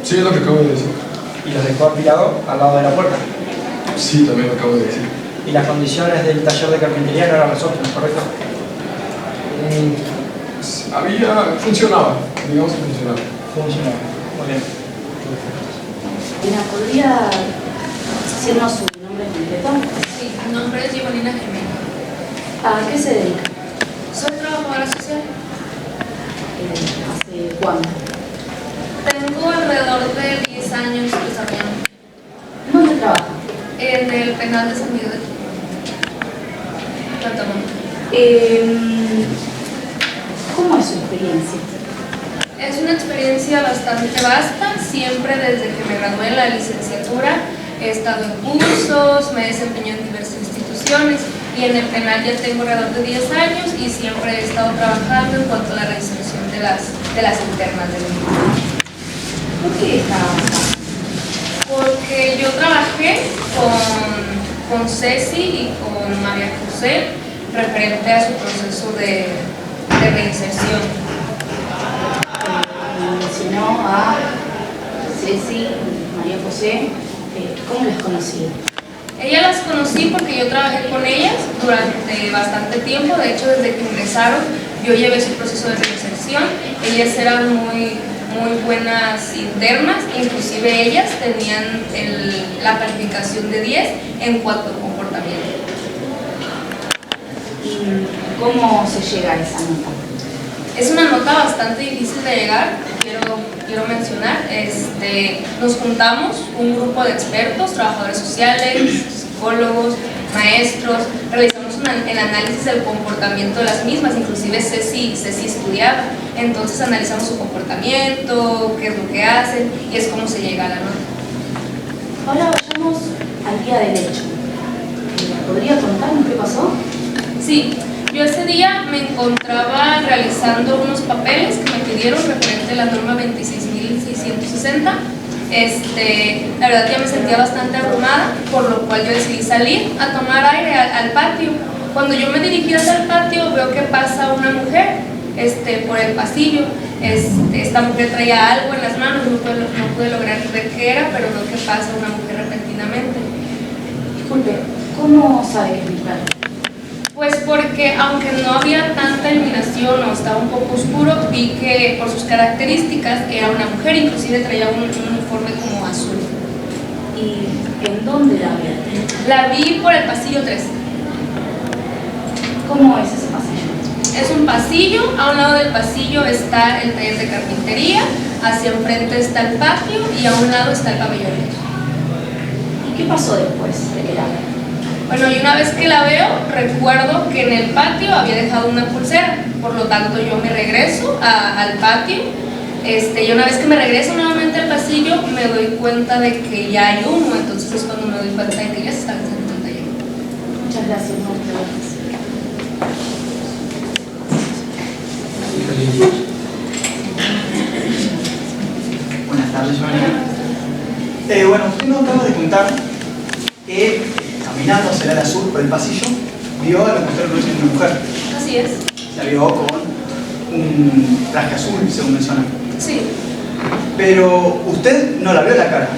Sí, es lo que acabo de decir. Y los dejó apilados al lado de la puerta. Sí, también lo acabo de decir. Y las condiciones del taller de carpintería no eran las óptimas, ¿correcto? Funcionaba, digamos que funcionaba. Funcionaba. Muy bien. ¿Podría decirnos su nombre completo? Sí, mi nombre es Giovanina Jiménez. ¿A qué se dedica? Soy trabajadora social. ¿Hace cuánto? Tengo alrededor de 10 años desarrollando ¿Dónde trabaja? en el penal de San Miguel. ¿Cómo es su experiencia? Es una experiencia bastante vasta, siempre desde que me gradué en la licenciatura he estado en cursos, me he desempeñado en diversas instituciones y en el penal ya tengo alrededor de 10 años y siempre he estado trabajando en cuanto a la reinserción de las internas del mismo. ¿Por qué está acá? Porque yo trabajé con Ceci y con María José referente a su proceso de reinserción. Mencionó a Ceci y María José. ¿Cómo las conocí? Ellas las conocí porque yo trabajé con ellas durante bastante tiempo, de hecho desde que ingresaron yo llevé su proceso de reinserción, ellas eran muy buenas internas, inclusive ellas tenían la calificación de 10 en cuanto a comportamiento. ¿Y cómo se llega a esa nota? Es una nota bastante difícil de llegar, quiero mencionar. Nos juntamos un grupo de expertos, trabajadores sociales, psicólogos, maestros, realizamos el análisis del comportamiento de las mismas, inclusive Ceci estudiaba, entonces analizamos su comportamiento, qué es lo que hacen y es cómo se llega a la nota. Ahora vayamos al día del hecho. ¿Podría contarnos qué pasó? Sí, yo ese día me encontraba realizando unos papeles que me pidieron referente a la norma 26.660. La verdad ya me sentía bastante abrumada, por lo cual yo decidí salir a tomar aire al patio. Cuando yo me dirigí hacia el patio veo que pasa una mujer por el pasillo. Esta mujer traía algo en las manos, no pude lograr ver qué era, pero veo que pasa una mujer repentinamente. Disculpe, ¿cómo sabe que es mujer? Pues porque aunque no había tanta iluminación o estaba un poco oscuro, vi que por sus características era una mujer, inclusive traía un uniforme como azul. ¿Y en dónde la vio? La vi por el pasillo 3. ¿Cómo es ese pasillo? Es un pasillo, a un lado del pasillo está el taller de carpintería, hacia enfrente está el patio y a un lado está el pabellón. ¿Y qué pasó después de que la vio? Bueno, y una vez que la veo, recuerdo que en el patio había dejado una pulsera, por lo tanto yo me regreso al patio, Y una vez que me regreso nuevamente al pasillo, me doy cuenta de que ya hay humo, entonces es cuando me doy cuenta de que ya se está encendiendo el taller. Muchas gracias. No preguntas. Buenas tardes, María. Bueno, usted nos acaba de contar que caminando hacia el ala sur por el pasillo, vio a la mujer que es una mujer. Así es. La vio con un traje azul, según menciona. Sí. Pero usted no la vio la cara.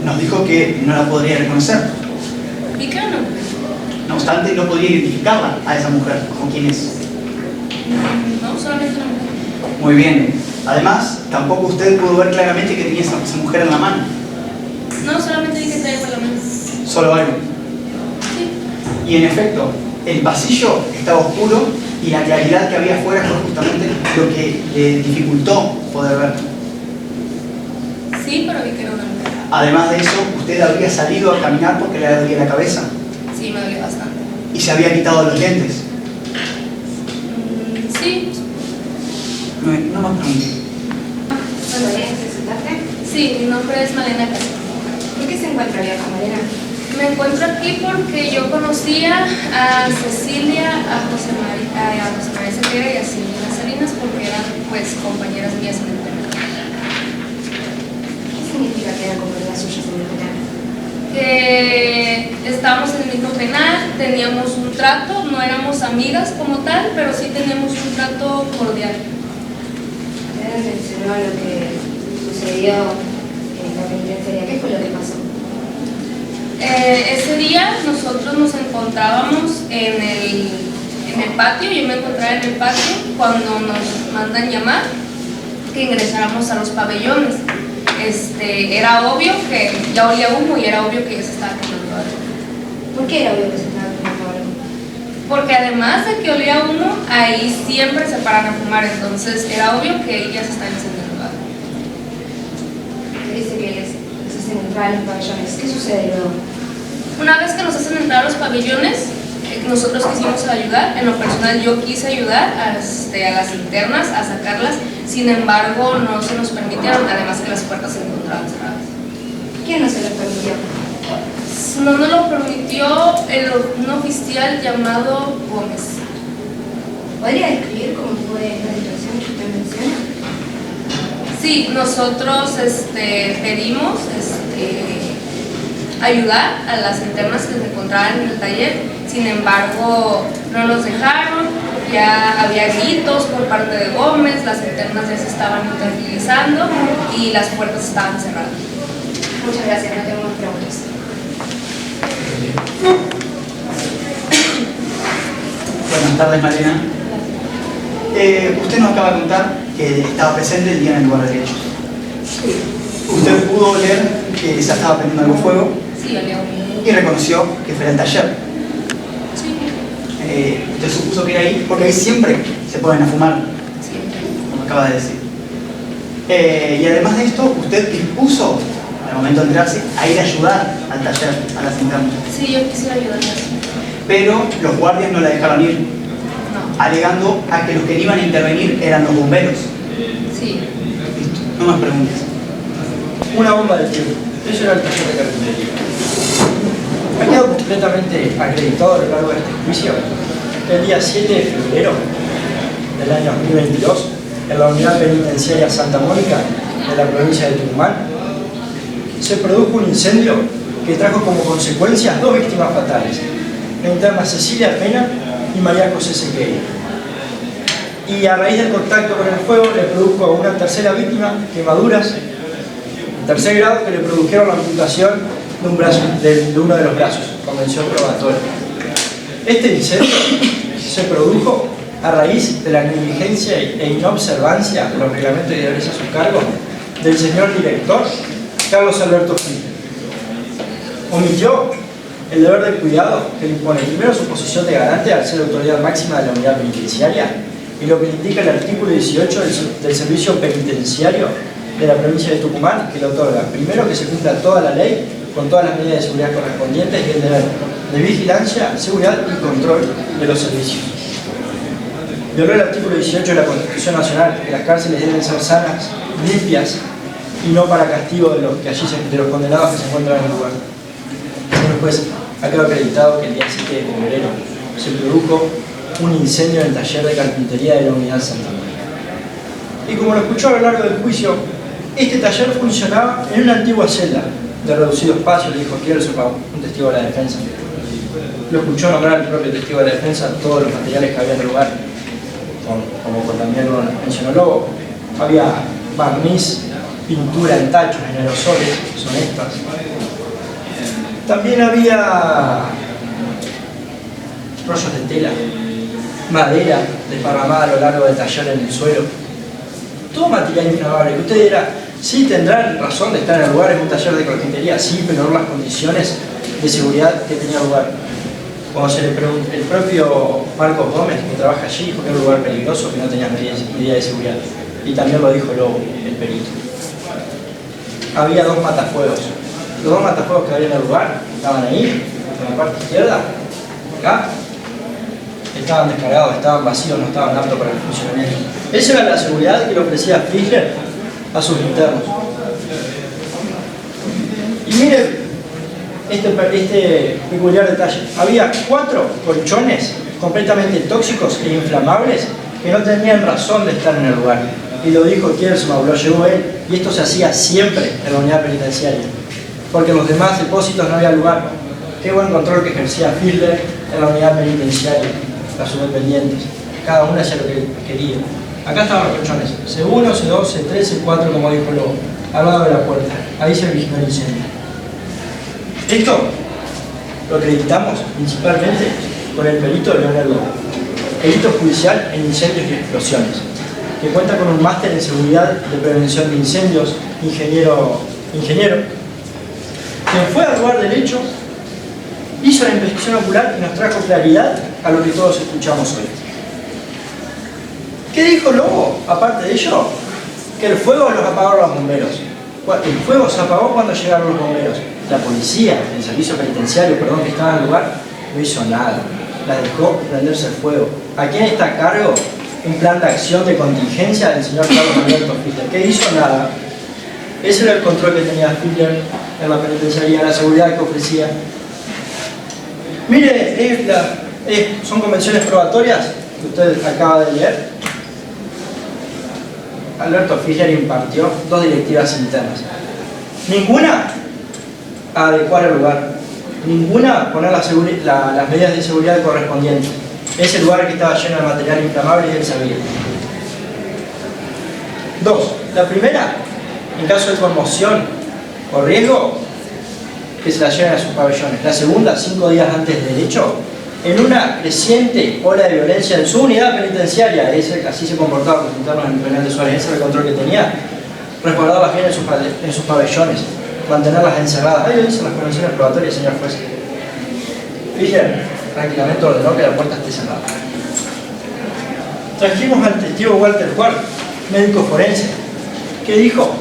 Nos dijo que no la podría reconocer. ¿Y qué no? No obstante, no podía identificarla a esa mujer. ¿Con quién es? No, solamente una mujer. Muy bien. Además, tampoco usted pudo ver claramente que tenía esa mujer en la mano. No, solamente vi que traía por la mano. Solo algo. Sí. Y en efecto, el pasillo estaba oscuro y la claridad que había afuera fue justamente lo que le dificultó poder ver. Sí, pero vi que era una mujer. Además de eso, usted habría salido a caminar porque le dolía la cabeza Sí, me dolió bastante. y se había quitado los lentes. Sí. No más preguntas. Bueno, ¿ya presentaste? Sí, mi nombre es Malena Castillo. ¿Por qué se encuentra vieja, Mariana? Me encuentro aquí porque yo conocía a Cecilia, a José María Sequera y a Silvina Salinas porque eran pues compañeras mías en el penal. ¿Qué significa que eran compañeras suyas en el penal? Que estábamos en el mismo penal, teníamos un trato, no éramos amigas como tal, pero sí teníamos un trato cordial. Usted mencionó lo que sucedió en la penitenciaria. ¿Qué fue lo que pasó? Ese día nosotros nos encontrábamos en el patio, yo me encontraba en el patio cuando nos mandan llamar que ingresáramos a los pabellones. Era obvio que ya olía humo y era obvio que ya se estaba quemando algo. ¿Por qué era obvio que se estaba quemando algo? Porque además de que olía humo, ahí siempre se paran a fumar, entonces era obvio que ahí ya se estaba encendiendo algo. Usted dice que les hacen entrar a los pabellones. ¿Qué sucede luego? Una vez que nos hacen entrar a los pabellones, nosotros quisimos ayudar, en lo personal yo quise ayudar a las internas a sacarlas, sin embargo no se nos permitieron, además que las puertas se encontraban cerradas. ¿Quién no se lo permitió? No nos lo permitió un oficial llamado Gómez. ¿Podría describir cómo fue la situación que usted menciona? Sí, nosotros pedimos ayudar a las internas que se encontraban en el taller, sin embargo no nos dejaron, ya había gritos por parte de Gómez, las internas ya se estaban tranquilizando y las puertas estaban cerradas. Muchas gracias, no tengo más preguntas. Buenas tardes, Mariana. Usted nos acaba de contar que estaba presente el día en el lugar de hechos. Sí. Usted pudo oler que se estaba prendiendo algo fuego Sí, olía humo. y reconoció que fue el taller. Sí, Usted supuso que era ahí porque ahí siempre se ponen a fumar, siempre. como acaba de decir. Y además de esto, usted dispuso, al momento de enterarse, a ir a ayudar al taller, a las internas. Sí, yo quisiera ayudarlas. Pero los guardias no la dejaron ir, No. alegando a que los que iban a intervenir eran los bomberos. Sí. Listo, no más preguntas. Una bomba de tiempo. Eso era el taller de carpintería. Ha quedado completamente acreditado a lo largo de este juicio que el día 7 de febrero del año 2022, en la unidad penitenciaria Santa Mónica de la provincia de Tucumán, se produjo un incendio que trajo como consecuencia 2 víctimas fatales, la interna Cecilia Pena y María José Sequeira. Y a raíz del contacto con el fuego le produjo a una tercera víctima quemaduras en tercer grado que le produjeron la amputación de un brazo, de uno de los brazos, convención probatoria. Este incendio se produjo a raíz de la negligencia e inobservancia de los reglamentos y deberes a su cargo del señor director Carlos Alberto Gil. Omitió el deber de cuidado que le impone primero su posición de garante al ser autoridad máxima de la unidad penitenciaria y lo que le indica el artículo 18 del servicio penitenciario de la provincia de Tucumán, que le otorga primero que se cumpla toda la ley con todas las medidas de seguridad correspondientes y el deber de vigilancia, seguridad y control de los servicios. violó el artículo 18 de la Constitución Nacional, que las cárceles deben ser sanas, limpias y no para castigo de los condenados que se encuentran en el lugar. Señor juez, ha quedado acreditado que el día 7 de febrero se produjo un incendio en el taller de carpintería de la Unidad Santa María. Y como lo escuchó a lo largo del juicio, este taller funcionaba en una antigua celda de reducido espacio, le dijo Kiersopau, un testigo de la defensa. Lo escuchó nombrar el propio testigo de la defensa todos los materiales que había en el lugar, como también lo mencionó Lobo. Había barniz, pintura en tachos, en aerosoles, son estas. También había rollos de tela, madera desparramada a lo largo del taller en el suelo. Todo material inflamable, que usted dirá, sí tendrán razón de estar en el lugar, es un taller de carpintería, sí, pero no las condiciones de seguridad que tenía lugar. Cuando se le preguntó, el propio Marcos Gómez, que trabaja allí, dijo que era un lugar peligroso, que no tenía medidas de seguridad. Y también lo dijo Lobo, el perito. Había 2 matafuegos. Los 2 matafuegos que había en el lugar estaban ahí, en la parte izquierda, acá. Estaban descargados, estaban vacíos, no estaban aptos para el funcionamiento. Esa era la seguridad que le ofrecía Fischler a sus internos. Y miren este peculiar detalle. Había 4 colchones completamente tóxicos e inflamables que no tenían razón de estar en el lugar. Y lo dijo Kiersopau, lo llevó él, y esto se hacía siempre en la unidad penitenciaria, porque en los demás depósitos no había lugar. Qué buen control que ejercía Fischler en la unidad penitenciaria, las subdependientes. Cada una hacía lo que quería. Acá estaban los colchones, C1, C2, C3, C4, como dijo Lobo, al lado de la puerta. Ahí se vigiló el incendio. Esto lo acreditamos principalmente con el perito Leonel Lobo, perito judicial en incendios y explosiones, que cuenta con un máster en seguridad de prevención de incendios, ingeniero, quien fue al lugar del hecho, hizo la inspección ocular y nos trajo claridad a lo que todos escuchamos hoy. ¿Qué dijo Lobo? Aparte de ello, que el fuego los apagaron los bomberos. El fuego se apagó cuando llegaron los bomberos. La policía, el servicio penitenciario, que estaba en el lugar, no hizo nada. La dejó prenderse el fuego. ¿A quién está a cargo un plan de acción de contingencia del señor Carlos Alberto Fischler? ¿Qué hizo? Nada. Ese era el control que tenía Fischler en la penitenciaría, la seguridad que ofrecía. Mire, son convenciones probatorias que usted acaba de leer. Alberto Fischler impartió 2 directivas internas. Ninguna a adecuar el lugar. Ninguna poner las medidas de seguridad correspondientes. Ese lugar que estaba lleno de material inflamable y él sabía. 2. La primera, en caso de conmoción o riesgo, que se la lleven a sus pabellones. La segunda, 5 días antes del hecho, en una creciente ola de violencia en su unidad penitenciaria, así se comportaban los internos en el penal de Suárez, ese era el control que tenía, resguardarlas bien en sus pabellones, mantenerlas encerradas. Ahí lo dicen las convenciones probatorias, señor juez. Fischler tranquilamente ordenó que la puerta esté cerrada. Trajimos al testigo Walter Juárez, médico forense. ¿Qué dijo?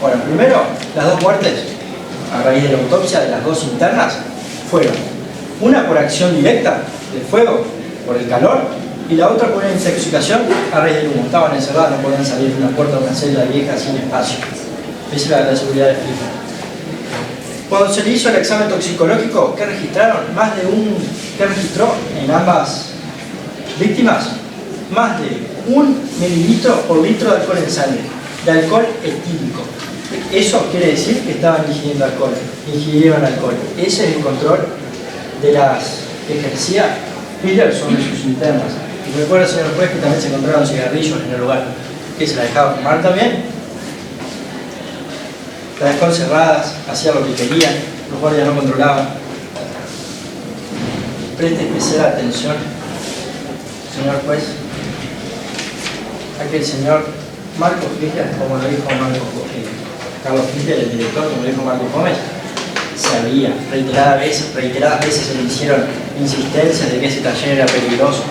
Bueno, primero, las 2 muertes, a raíz de la autopsia de las 2 internas, fueron una por acción directa del fuego, por el calor, y la otra por una intoxicación a raíz del humo. Estaban encerradas, no podían salir de una puerta de una celda vieja sin espacio. Esa era la seguridad de Fischler. Cuando se le hizo el examen toxicológico, ¿qué registraron? ¿Qué registró en ambas víctimas? Más de 1 mililitro por litro de alcohol en sangre, de alcohol etílico. Eso quiere decir que estaban ingirieron alcohol. Ese es el control de las que ejercía Fischler sobre sus internas. Y recuerda, señor juez, que también se encontraron cigarrillos en el lugar, que se la dejaba fumar también. Las dejó encerradas, hacían lo que querían, los guardias no controlaban. Preste especial atención, señor juez, a que el señor Marcos Fischler, como lo dijo Carlos Fischler, el director, como lo dijo Marcos Gómez, sabía, reiteradas veces se le hicieron insistencias de que ese taller era peligroso.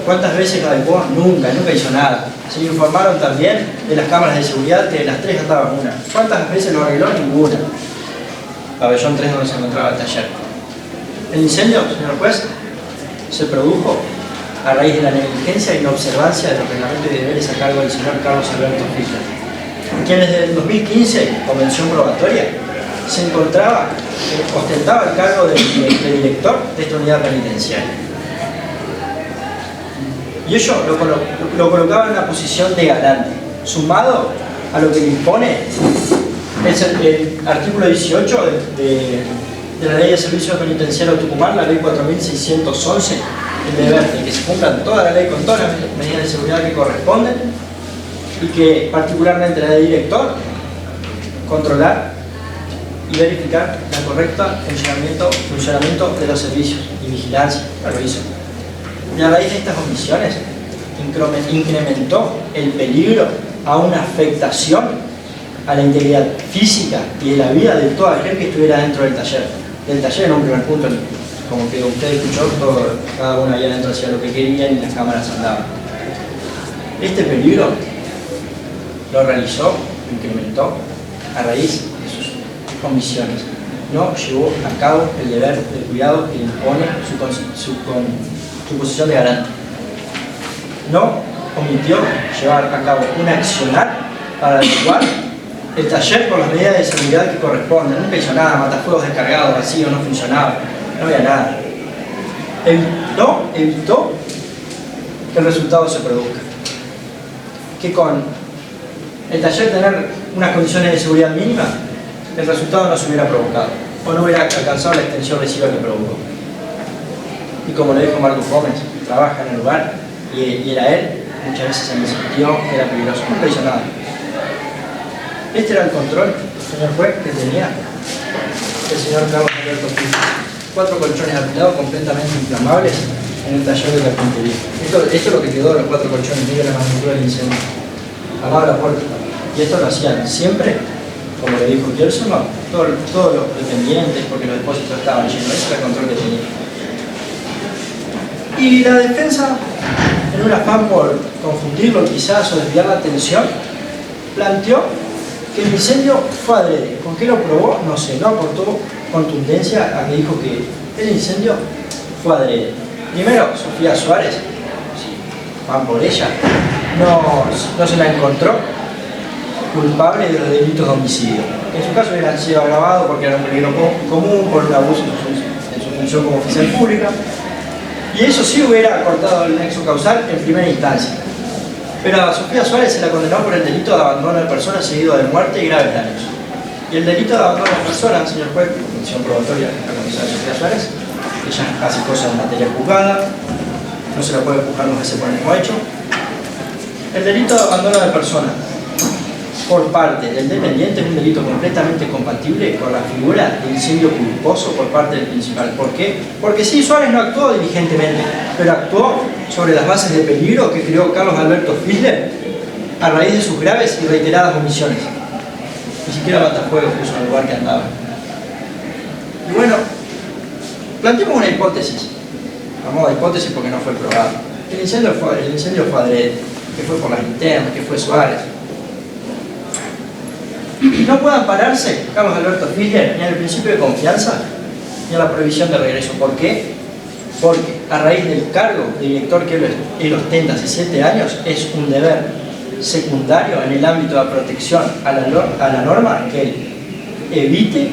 ¿Cuántas veces lo adecuó? Nunca hizo nada. Se le informaron también de las cámaras de seguridad, que de las 3 andaba una. ¿Cuántas veces lo arregló? Ninguna. Pabellón 3 donde se encontraba el taller. El incendio, señor juez, se produjo a raíz de la negligencia e inobservancia de los reglamentos y deberes a cargo del señor Carlos Alberto Fischer, quien desde el 2015, convención probatoria, se encontraba, ostentaba el cargo de director de esta unidad penitenciaria. Y ello lo colocaba en una posición de garante, sumado a lo que le impone el artículo 18 de la Ley de Servicio Penitenciario Tucumán, la Ley 4611, el deber de que se cumplan toda la ley con todas las medidas de seguridad que corresponden y que particularmente la de director, controlar y verificar el correcto funcionamiento de los servicios y vigilancia, lo hizo. Y a raíz de estas omisiones incrementó el peligro a una afectación a la integridad física y de la vida de toda aquel que estuviera dentro del taller. Del taller en un primer punto, como que usted escuchó, cada uno allá adentro hacía lo que querían y las cámaras andaban. Este peligro lo realizó, incrementó a raíz de sus omisiones. No llevó a cabo el deber de cuidado que le impone su posición de garante. No omitió llevar a cabo un accionar para adecuar el taller con las medidas de seguridad que corresponden. Nunca hizo nada, matafuegos descargados, vacío, no funcionaba, no había nada. Evitó que el resultado se produzca. Que con el taller tener unas condiciones de seguridad mínimas, el resultado no se hubiera provocado, o no hubiera alcanzado la extensión lesiva que provocó. Y como le dijo Marcos Gómez, trabaja en el lugar, y era él, muchas veces se me sintió que era peligroso. Nunca hizo nada. Este era el control, señor juez, que tenía el señor Carlos Alberto Fischer. 4 colchones apilados completamente inflamables en el taller de carpintería. Esto es lo que quedó de los 4 colchones, mire la magnitud del incendio. Amaba la puerta. Y esto lo hacían siempre, como le dijo Gerson, todos los dependientes, porque los depósitos estaban llenos. Ese era el control que tenía. Y la defensa, en un afán por confundirlo quizás o desviar la atención, planteó que el incendio fue adrede. ¿Con qué lo probó? No sé, no aportó contundencia a que dijo que el incendio fue adrede. Primero, Sofía Suárez, van por ella, no se la encontró culpable de los delitos de homicidio. En su caso hubiera sido agravado porque era un peligro común, por un abuso en su función como oficial pública, y eso sí hubiera cortado el nexo causal en primera instancia. Pero a Sofía Suárez se la condenó por el delito de abandono de personas seguido de muerte y graves daños. Y el delito de abandono de personas, señor juez, por función probatoria, la comisaria Sofía Suárez, ella hace cosas en materia juzgada, no se la puede juzgar dos veces por el mismo hecho. El delito de abandono de personas por parte del dependiente es un delito completamente compatible con la figura de incendio culposo por parte del principal. ¿Por qué? Porque sí, Suárez no actuó diligentemente, pero actuó sobre las bases de peligro que creó Carlos Alberto Fischer a raíz de sus graves y reiteradas omisiones. Ni siquiera matafuegos puso en el lugar que andaba. Y bueno, planteemos una hipótesis, a modo de hipótesis porque no fue probado. El incendio fue adrede, que fue por las internas, que fue Suárez. No puede ampararse Carlos Alberto Fischer ni al principio de confianza ni a la prohibición de regreso. ¿Por qué? Porque a raíz del cargo de director que él ostenta hace 7 años, es un deber secundario en el ámbito de protección a la norma que él evite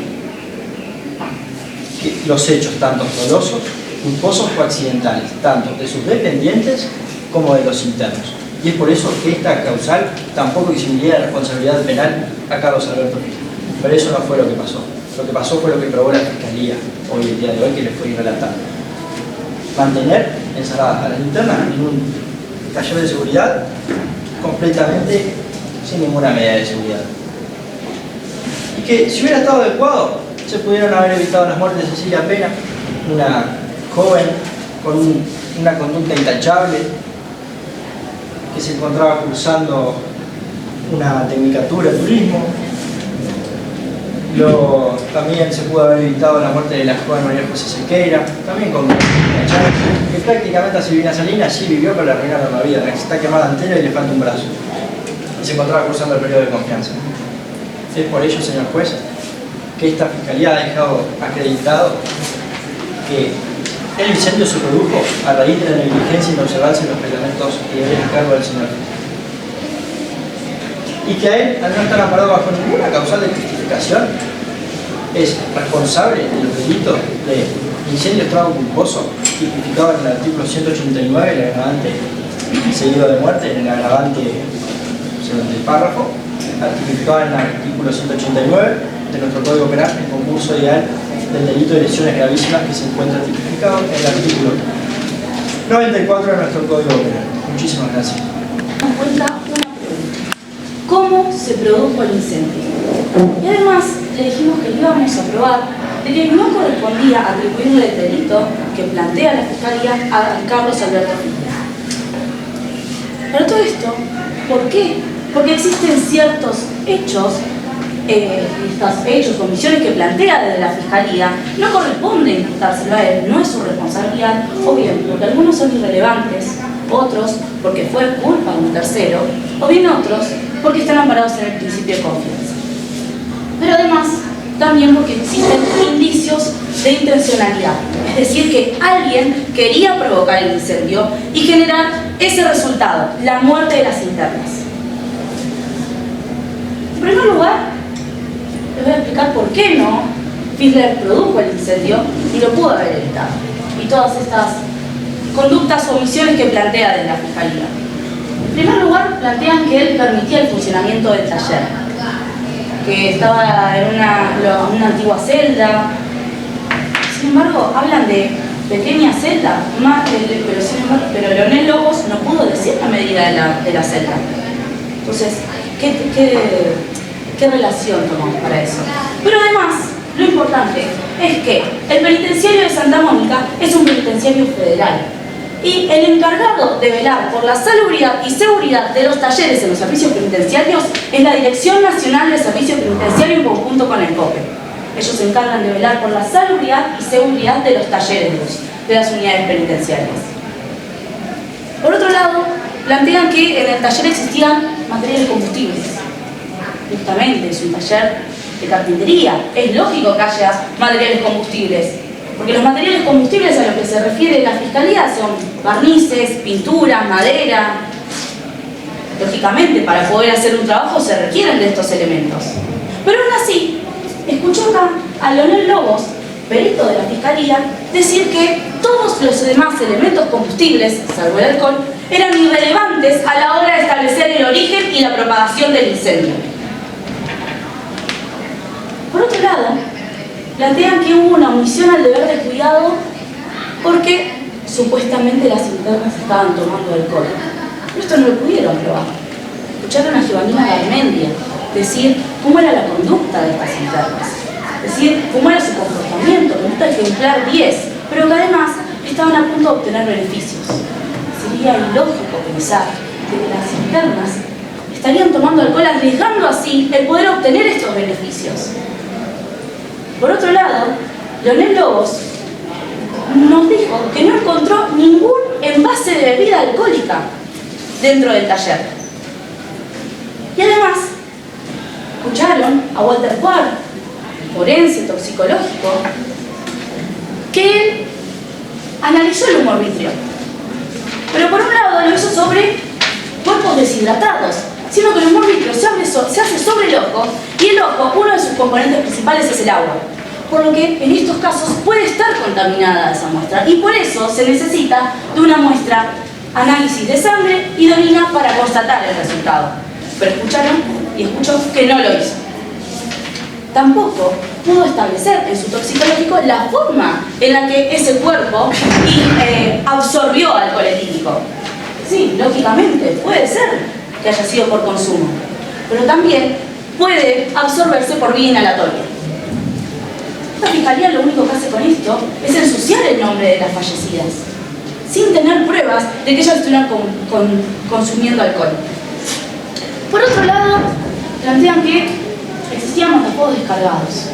los hechos tanto dolosos, culposos o accidentales, tanto de sus dependientes como de los internos. Y es por eso que esta causal tampoco eximiría de responsabilidad penal a Carlos Alberto Fischer. Pero eso no fue lo que pasó. Lo que pasó fue lo que probó la Fiscalía hoy, el día de hoy, que les fue relatado. Mantener encerradas a las internas en un taller de seguridad completamente sin ninguna medida de seguridad. Y que si hubiera estado adecuado, se pudieron haber evitado las muertes de Cecilia Pena, una joven con una conducta intachable, que se encontraba cursando una tecnicatura en turismo. También se pudo haber evitado la muerte de la joven María José Sequeira, también con que prácticamente a Silvina Salinas sí vivió, pero le arruinaron la vida. Está quemada entera y le falta un brazo. Y se encontraba cursando el periodo de confianza. Es por ello, señor juez, que esta Fiscalía ha dejado acreditado que El incendio se produjo a raíz de la negligencia y la observancia de los reglamentos y deberes a cargo del señor. Y que a él, al no estar amparado bajo ninguna causal de justificación, es responsable de los delitos de incendio estrago culposo, tipificado en el artículo 189, el agravante seguido de muerte, en el agravante del párrafo, tipificado en el artículo 189 de nuestro Código Penal, el concurso ideal del delito de lesiones gravísimas que se encuentra tipificado en el artículo 94 de nuestro Código Penal. Muchísimas gracias. Nos cuenta una pregunta. ¿Cómo se produjo el incendio? Y además le dijimos que íbamos a probar de que no correspondía atribuirle el delito que plantea la Fiscalía a Carlos Alberto Fisler. Pero todo esto, ¿por qué? Porque existen ciertos hechos, estos hechos, comisiones que plantea desde la Fiscalía, no corresponde imputárselo a él, no es su responsabilidad, o bien porque algunos son irrelevantes, otros porque fue culpa de un tercero, o bien otros porque están amparados en el principio de confianza. Pero además, también porque existen indicios de intencionalidad, es decir, que alguien quería provocar el incendio y generar ese resultado, la muerte de las internas. En primer lugar, les voy a explicar por qué no Fisler produjo el incendio y lo pudo haber evitado. Y todas estas conductas o omisiones que plantea desde la Fiscalía. En primer lugar, plantean que él permitía el funcionamiento del taller, que estaba en una antigua celda. Sin embargo, hablan de pequeña celda, pero Leonel Lobos no pudo decir la medida de la celda. Entonces, ¿qué relación tomamos para eso? Pero además, lo importante es que el penitenciario de Santa Mónica es un penitenciario federal y el encargado de velar por la salubridad y seguridad de los talleres en los servicios penitenciarios es la Dirección Nacional de Servicio Penitenciario en conjunto con el COPE. Ellos se encargan de velar por la salubridad y seguridad de los talleres de las unidades penitenciarias. Por otro lado, plantean que en el taller existían materiales combustibles. Justamente es un taller de carpintería, es lógico que haya materiales combustibles, porque los materiales combustibles a los que se refiere la Fiscalía son barnices, pinturas, madera. Lógicamente, para poder hacer un trabajo se requieren de estos elementos. Pero aún así, escuchó acá a Leonel Lobos, perito de la Fiscalía, decir que todos los demás elementos combustibles, salvo el alcohol, eran irrelevantes a la hora de establecer el origen y la propagación del incendio. Por otro lado, plantean que hubo una omisión al deber de cuidado porque supuestamente las internas estaban tomando alcohol. Pero esto no lo pudieron probar. Escucharon a Giovanna Garmendia decir cómo era la conducta de estas internas, decir cómo era su comportamiento, conducta ejemplar 10, pero que además estaban a punto de obtener beneficios. Sería ilógico pensar que las internas estarían tomando alcohol arriesgando así el poder obtener estos beneficios. Por otro lado, Leonel Lobos nos dijo que no encontró ningún envase de bebida alcohólica dentro del taller. Y además, escucharon a Walter Ward, forense toxicológico, que él analizó el humor vitrio. Pero por un lado lo hizo sobre cuerpos deshidratados, sino que el humor vitrio se hace sobre el ojo, y el ojo, uno de sus componentes principales es el agua. Por lo que en estos casos puede estar contaminada esa muestra, y por eso se necesita de una muestra, análisis de sangre y de orina para constatar el resultado. Pero escucharon y escuchó que no lo hizo. Tampoco pudo establecer en su toxicológico la forma en la que ese cuerpo absorbió alcohol etílico. Sí, lógicamente, puede ser que haya sido por consumo, pero también puede absorberse por vía inhalatoria. La Fiscalía lo único que hace con esto es ensuciar el nombre de las fallecidas, sin tener pruebas de que ellas estuvieran consumiendo alcohol. Por otro lado, plantean que existían matafuegos descargados.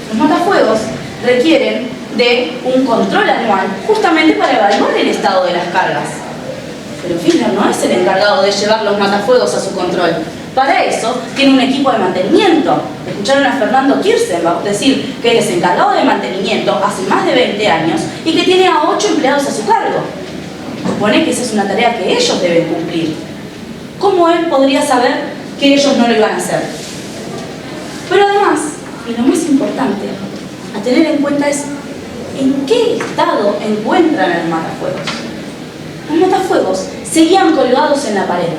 Los matafuegos requieren de un control anual justamente para evaluar el estado de las cargas. Pero Fisler no es el encargado de llevar los matafuegos a su control. Para eso tiene un equipo de mantenimiento. Escucharon a Fernando Kirstenbach decir que él es encargado de mantenimiento hace más de 20 años y que tiene a 8 empleados a su cargo. Supone que esa es una tarea que ellos deben cumplir. ¿Cómo él podría saber que ellos no lo iban a hacer? Pero además, y lo más importante a tener en cuenta es en qué estado encuentran los matafuegos. Los matafuegos seguían colgados en la pared.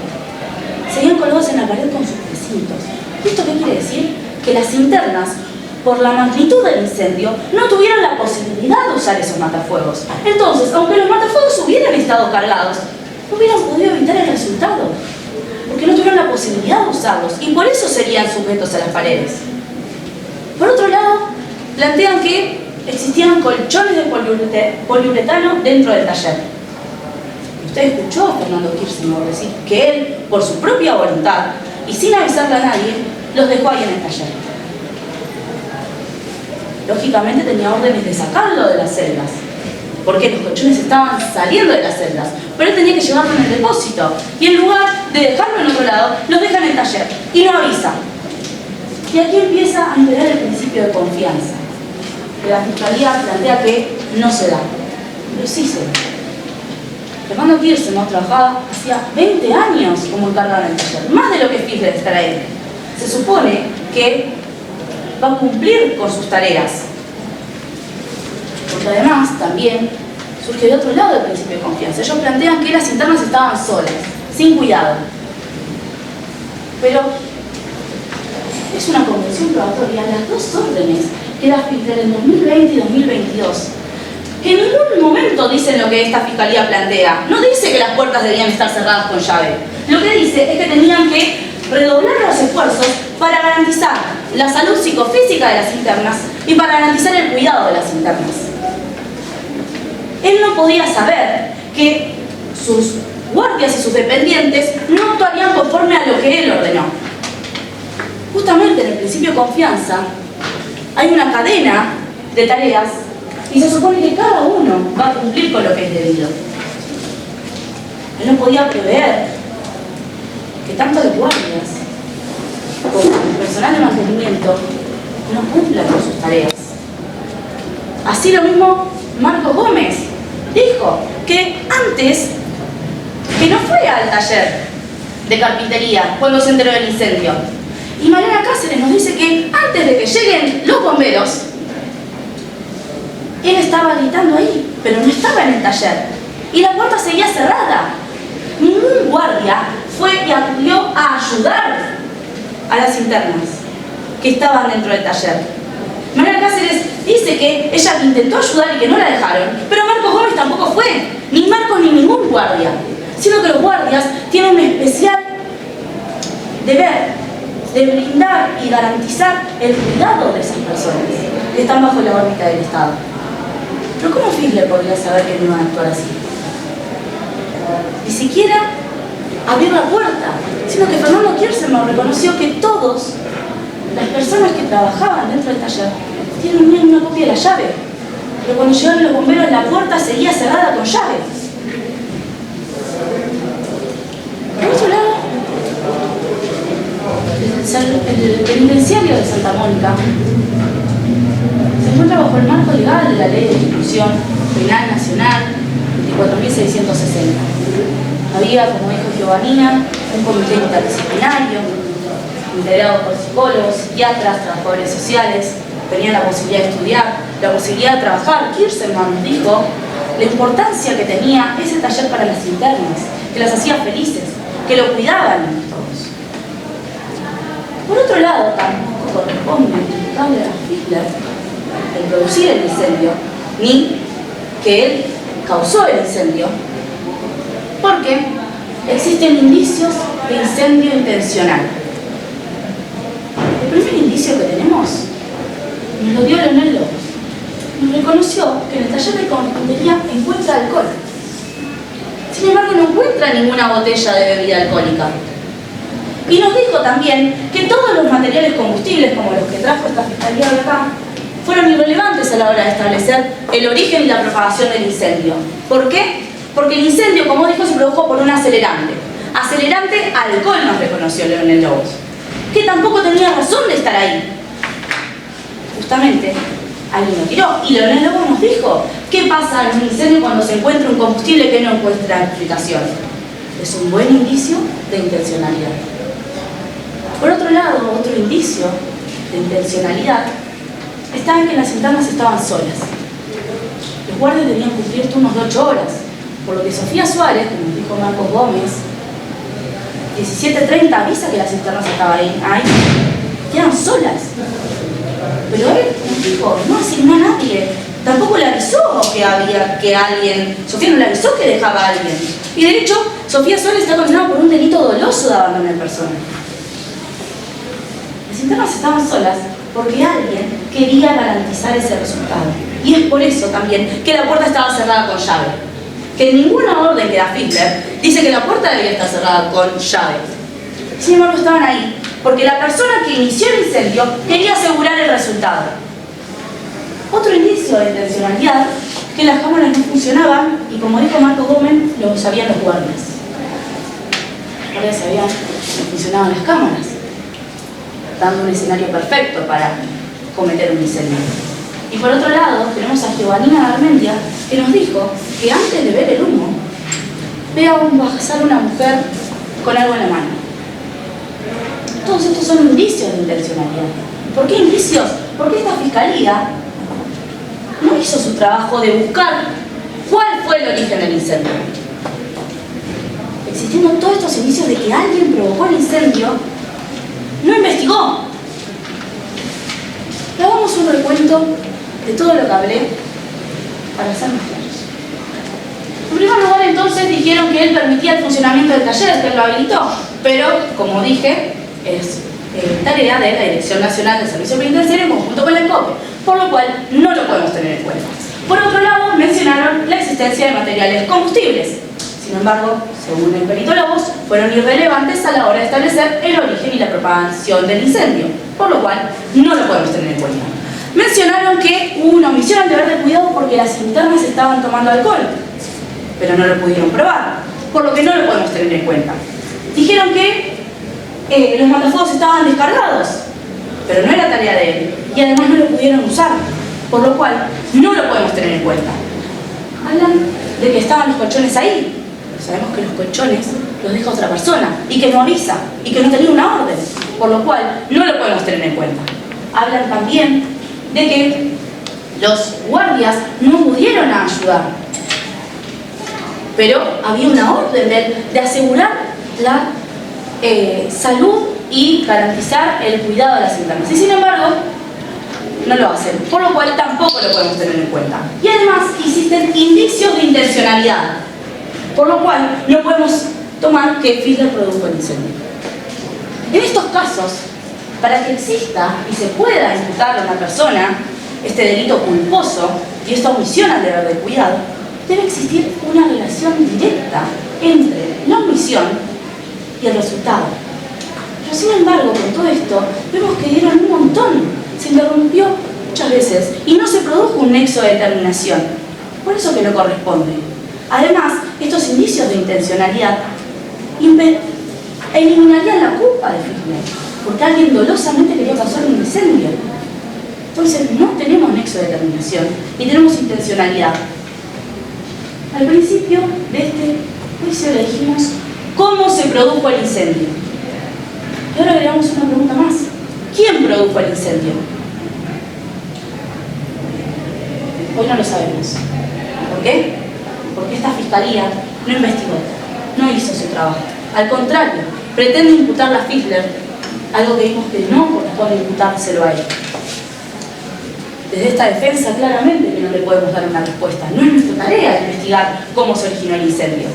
Seguían colgados en la pared con sus precintos. ¿Esto qué quiere decir? Que las linternas, por la magnitud del incendio, no tuvieron la posibilidad de usar esos matafuegos. Entonces, aunque los matafuegos hubieran estado cargados, no hubieran podido evitar el resultado, porque no tuvieron la posibilidad de usarlos, y por eso serían sujetos a las paredes. Por otro lado, plantean que existían colchones de poliuretano dentro del taller. Usted escuchó a Fernando Kirstenbach decir que él, por su propia voluntad y sin avisarle a nadie, los dejó ahí en el taller. Lógicamente tenía órdenes de sacarlo de las celdas, porque los colchones estaban saliendo de las celdas, pero él tenía que llevarlo en el depósito, y en lugar de dejarlo en otro lado, los deja en el taller y no avisa. Y aquí empieza a imperar el principio de confianza, que la Fiscalía plantea que no se da, pero sí se da. Fernando Kirstenbach trabajaba hacía 20 años como encargado en el taller, más de lo que Fischler estará ahí. Se supone que va a cumplir con sus tareas, porque además también surge de otro lado el principio de confianza. Ellos plantean que las linternas estaban solas, sin cuidado, pero es una convención probatoria. Las dos órdenes que da Fischler en 2020 y 2022 en ningún momento dicen lo que esta Fiscalía plantea. No dice que las puertas debían estar cerradas con llave. Lo que dice es que tenían que redoblar los esfuerzos para garantizar la salud psicofísica de las internas y para garantizar el cuidado de las internas. Él no podía saber que sus guardias y sus dependientes no actuarían conforme a lo que él ordenó. Justamente en el principio de confianza hay una cadena de tareas y se supone que cada uno va a cumplir con lo que es debido. Él no podía prever que tanto los guardias como el personal de mantenimiento no cumplan con sus tareas. Así lo mismo Marcos Gómez dijo que antes que no fue al taller de carpintería cuando se enteró del incendio. Y Mariana Cáceres nos dice que antes de que lleguen los bomberos, él estaba gritando ahí, pero no estaba en el taller. Y la puerta seguía cerrada. Ningún guardia fue y acudió a ayudar a las internas que estaban dentro del taller. Mariana Cáceres dice que ella intentó ayudar y que no la dejaron, pero Marcos Gómez tampoco fue. Ni Marcos ni ningún guardia. Sino que los guardias tienen un especial deber de brindar y garantizar el cuidado de esas personas que están bajo la órbita del Estado. Pero ¿cómo Fischler podría saber que no iban a actuar así? Ni siquiera abrir la puerta, sino que Fernando Kirstenbach reconoció que todas las personas que trabajaban dentro del taller tienen una copia de la llave, pero cuando llegaron los bomberos la puerta seguía cerrada con llave. Por otro lado, el penitenciario de Santa Mónica se encuentra bajo el marco legal de la Ley de Ejecución Penal Nacional 24.660. Había, como dijo Giovannina, un comité interdisciplinario integrado por psicólogos, psiquiatras, trabajadores sociales. Tenían la posibilidad de estudiar, la posibilidad de trabajar. Kirstenbach nos dijo la importancia que tenía ese taller para las internas, que las hacía felices, que lo cuidaban todos. Por otro lado, tampoco corresponde imputarle a Fischler el producir el incendio, ni que él causó el incendio, porque existen indicios de incendio intencional. El primer indicio que tenemos nos lo dio Leonel López. Nos reconoció que en el taller de carpintería encuentra alcohol. Sin embargo, no encuentra ninguna botella de bebida alcohólica. Y nos dijo también que todos los materiales combustibles, como los que trajo esta Fiscalía de acá, fueron irrelevantes a la hora de establecer el origen y la propagación del incendio. ¿Por qué? Porque el incendio, como dijo, se produjo por un acelerante. acelerante alcohol, nos reconoció Leonel Lobos, que tampoco tenía razón de estar ahí. Justamente, alguien lo tiró. Y Leonel Lobos nos dijo, ¿qué pasa en un incendio cuando se encuentra un combustible que no encuentra explicación? Es un buen indicio de intencionalidad. Por otro lado, otro indicio de intencionalidad está en que las internas estaban solas. Los guardias debían cumplir turnos de 8 horas, por lo que Sofía Suárez, como nos dijo Marcos Gómez, 17:30 avisa que las internas estaban ahí, quedan solas. Pero él nos dijo, no asignó a nadie, tampoco le avisó que alguien, Sofía no le avisó que dejaba a alguien. Y de hecho, Sofía Suárez está condenada por un delito doloso de abandono de persona. Las internas estaban solas porque alguien quería garantizar ese resultado. Y es por eso también que la puerta estaba cerrada con llave. Que en ninguna orden que da Fiedler dice que la puerta debía estar cerrada con llave. Sin embargo, estaban ahí porque la persona que inició el incendio quería asegurar el resultado. Otro indicio de intencionalidad es que las cámaras no funcionaban y, como dijo Marco Gómez, lo sabían los guardias. Los guardias sabían que funcionaban las cámaras, dando un escenario perfecto para cometer un incendio. Y por otro lado, tenemos a Giovanina Garmendia, que nos dijo que antes de ver el humo, ve a pasar una mujer con algo en la mano. Todos estos son indicios de intencionalidad. ¿Por qué indicios? Porque esta fiscalía no hizo su trabajo de buscar cuál fue el origen del incendio. Existiendo todos estos indicios de que alguien provocó el incendio, no investigó. Hagamos un recuento de todo lo que hablé para ser más claros. En primer lugar, entonces, dijeron que él permitía el funcionamiento del taller, que él lo habilitó, pero, como dije, es tarea de la Dirección Nacional de Servicio Penitenciario en conjunto con la ENCOPE, por lo cual no lo podemos tener en cuenta. Por otro lado, mencionaron la existencia de materiales combustibles. Sin embargo, según el perito Lobos, fueron irrelevantes a la hora de establecer el origen y la propagación del incendio, por lo cual no lo podemos tener en cuenta. Mencionaron que hubo una omisión al deber de cuidado porque las internas estaban tomando alcohol, pero no lo pudieron probar, por lo que no lo podemos tener en cuenta. Dijeron que los matafuegos estaban descargados, pero no era tarea de él, y además no lo pudieron usar, por lo cual no lo podemos tener en cuenta. Hablan de que estaban los colchones ahí, pero sabemos que los colchones los deja otra persona, y que no avisa, y que no tenía una orden, por lo cual no lo podemos tener en cuenta. Hablan también de que los guardias no pudieron ayudar, pero había una orden de asegurar la salud y garantizar el cuidado de las internas. Y sin embargo, no lo hacen, por lo cual tampoco lo podemos tener en cuenta. Y además existen indicios de intencionalidad, por lo cual no podemos tomar que Fiedler produjo el incendio. En estos casos, para que exista y se pueda imputar a una persona este delito culposo y esta omisión al deber de cuidado, debe existir una relación directa entre la omisión y el resultado. Pero sin embargo, con todo esto, vemos que dieron un montón, se interrumpió muchas veces y no se produjo un nexo de determinación. Por eso que no corresponde. Además, estos indicios de intencionalidad eliminarían la culpa de Fiedler, porque alguien dolosamente quería causar un incendio. Entonces no tenemos nexo de determinación y tenemos intencionalidad. Al principio de este juicio le dijimos cómo se produjo el incendio. Y ahora agregamos una pregunta más. ¿Quién produjo el incendio? Hoy no lo sabemos. ¿Por qué? Porque esta fiscalía no investigó, no hizo su trabajo. Al contrario, pretende imputarle a Fiedler algo que vimos que no corresponde imputárselo a él. Desde esta defensa, claramente que no le podemos dar una respuesta. No es nuestra tarea investigar cómo se originó el incendio.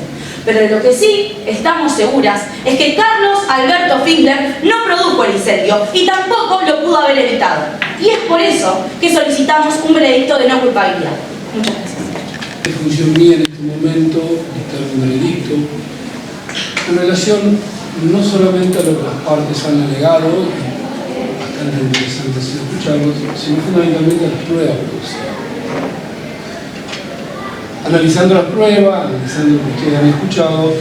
Pero de lo que sí estamos seguras es que Carlos Alberto Fiedler no produjo el incendio y tampoco lo pudo haber evitado. Y es por eso que solicitamos un veredicto de no culpabilidad. Muchas gracias. Es función mía en este momento dictar un veredicto en relación no solamente a lo que las partes han alegado, bastante interesante escucharlos, sino fundamentalmente a las pruebas producidas. Analizando las pruebas, analizando lo que ustedes han escuchado,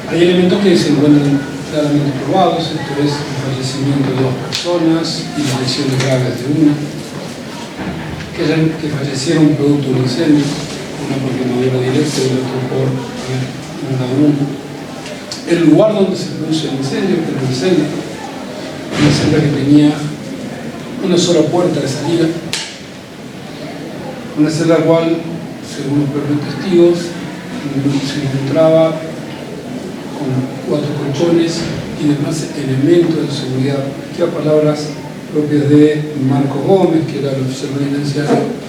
Hay elementos que se encuentran claramente probados, esto es el fallecimiento de 2 personas y las lesiones graves de una, que fallecieron producto de un incendio, una por quemadura directa y el otro por una humo. El lugar donde se produce el incendio, que era una celda que tenía una sola puerta de salida, una celda cual, según los propios testigos, se encontraba con 4 colchones y demás elementos de seguridad, que a palabras propias de Marcos Gómez, que era el oficial penitenciario,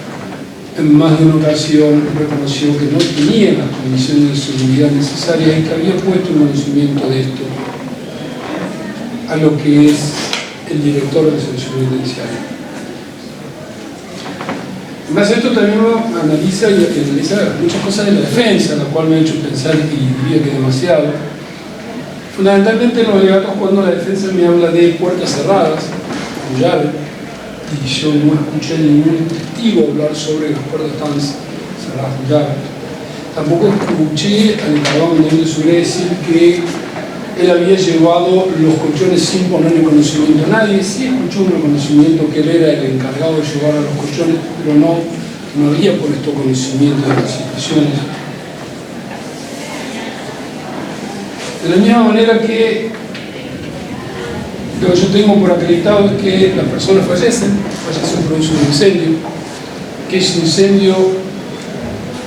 en más de una ocasión reconoció que no tenía las condiciones de seguridad necesarias y que había puesto en conocimiento de esto a lo que es el director del servicio penitenciario. Además, esto también uno analiza muchas cosas de la defensa, la cual me ha hecho pensar, y diría que demasiado. Fundamentalmente en los alegatos, cuando la defensa me habla de puertas cerradas, con llave, y yo no escuché ningún testigo hablar sobre las puertas estaban cerradas con llave. Tampoco escuché al encargado de seguridad decir que él había llevado los colchones sin ponerle conocimiento a nadie. Sí escuchó un reconocimiento que él era el encargado de llevar a los colchones, pero no había puesto conocimiento de estas situaciones. De la misma manera que lo que yo tengo por acreditado es que las personas fallecen produce un incendio, que ese incendio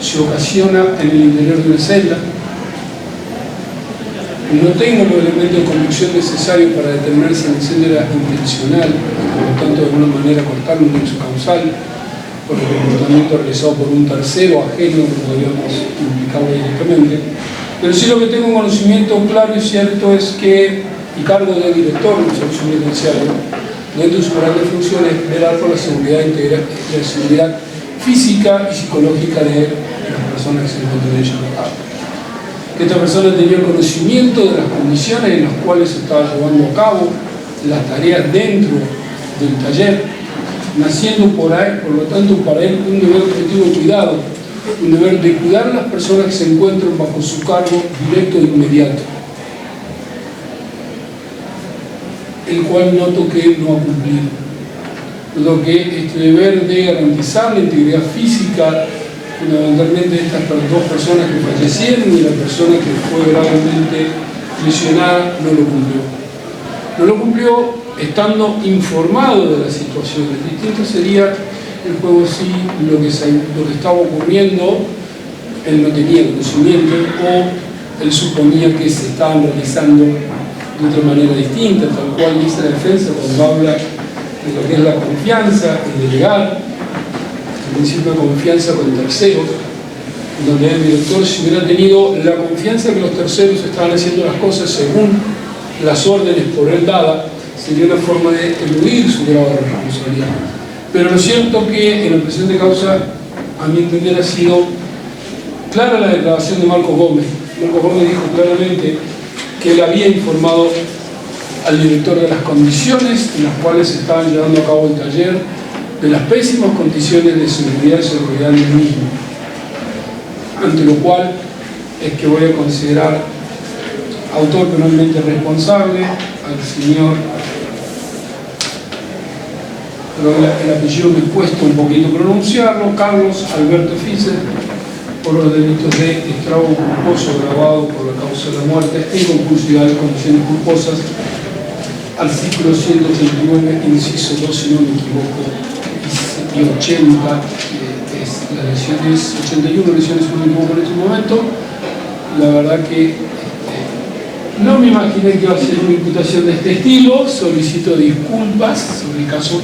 se ocasiona en el interior de una celda. No tengo los elementos de conducción necesarios para determinar si el incendio era intencional, por lo tanto de alguna manera cortarlo en su causal, por el comportamiento realizado por un tercero ajeno que podríamos implicarlo directamente. Pero sí lo que tengo un conocimiento claro y cierto es que el cargo del director del servicio penitenciario, dentro de su plan de funciones, es velar por la seguridad integral, la seguridad física y psicológica de las personas que se encuentran en ella local. Que esta persona tenía conocimiento de las condiciones en las cuales se estaba llevando a cabo las tareas dentro del taller, naciendo por lo tanto para él un deber objetivo de cuidado, un deber de cuidar a las personas que se encuentran bajo su cargo directo e inmediato, el cual noto que no ha cumplido. Lo que este deber de garantizar la integridad física fundamentalmente de estas 2 personas que fallecieron y la persona que fue gravemente lesionada no lo cumplió. No lo cumplió estando informado de la situación. Distinto sería el juego si lo que estaba ocurriendo él no tenía conocimiento o él suponía que se estaban realizando de otra manera distinta, tal cual dice la defensa cuando habla de lo que es la confianza, el delegar, el principio de confianza con terceros, donde el director, si hubiera tenido la confianza que los terceros estaban haciendo las cosas según las órdenes por él dadas, sería una forma de eludir su grado de responsabilidad. Pero lo cierto que en la presente causa, a mi entender, ha sido clara la declaración de Marcos Gómez. Marcos Gómez dijo claramente que él había informado al director de las condiciones en las cuales se estaban llevando a cabo el taller, de las pésimas condiciones de seguridad y seguridad del mismo, ante lo cual es que voy a considerar autor penalmente responsable al señor, pero el apellido me cuesta un poquito pronunciarlo, Carlos Alberto Fischer, por los delitos de estrago culposo agravado por la causa de la muerte en compulsividad de condiciones culposas, artículo 189, inciso 2, si no me equivoco, y 80, es las lesiones, 81 lesiones, si no me equivoco en este momento. La verdad que no me imaginé que iba a ser una imputación de este estilo, solicito disculpas sobre el caso,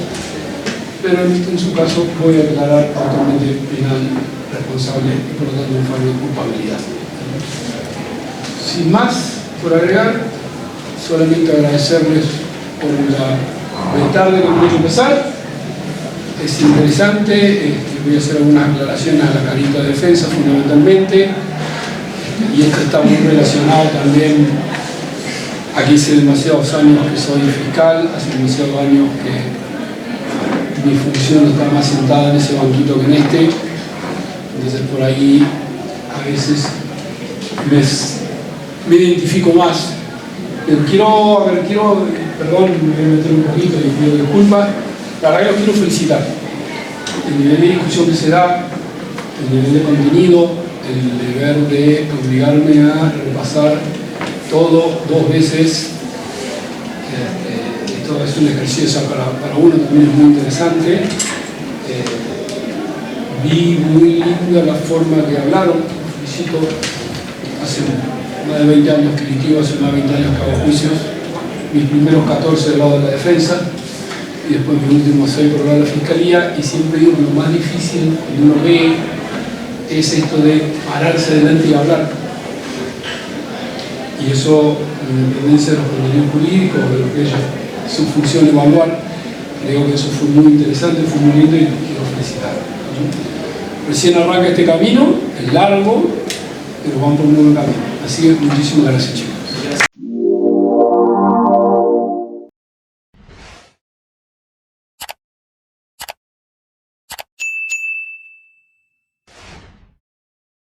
pero en su caso voy a declarar totalmente penal responsable y por lo tanto un fallo de culpabilidad. Sin más por agregar, solamente agradecerles por la tarde que hemos hecho empezar. Es interesante, voy a hacer algunas aclaraciones a la carita de defensa fundamentalmente, y esto está muy relacionado también. Aquí hace demasiados años que soy fiscal, hace demasiados años que mi función está más sentada en ese banquito que en este, entonces por ahí a veces me identifico más. Pero quiero, perdón, me voy a meter un poquito y pido disculpas. La verdad que los quiero felicitar. El nivel de discusión que se da, el nivel de contenido, el deber de obligarme a repasar todo 2 veces. Esto es un ejercicio para uno también es muy interesante. Vi muy linda la forma que hablaron. Felicito. Hace más de 20 años que litigo, hace más de 20 años que hago juicios. Mis primeros 14 del lado de la defensa y después mis últimos 6 por el lado de la fiscalía. Y siempre digo que lo más difícil cuando uno ve es esto de pararse adelante y hablar. Y eso, en independencia de los contenidos jurídicos, de lo que es su función evaluar, creo que eso fue muy interesante, fue muy lindo y quiero felicitar. Recién arranca este camino, es largo, pero vamos por un buen camino. Así que muchísimas gracias, chicos.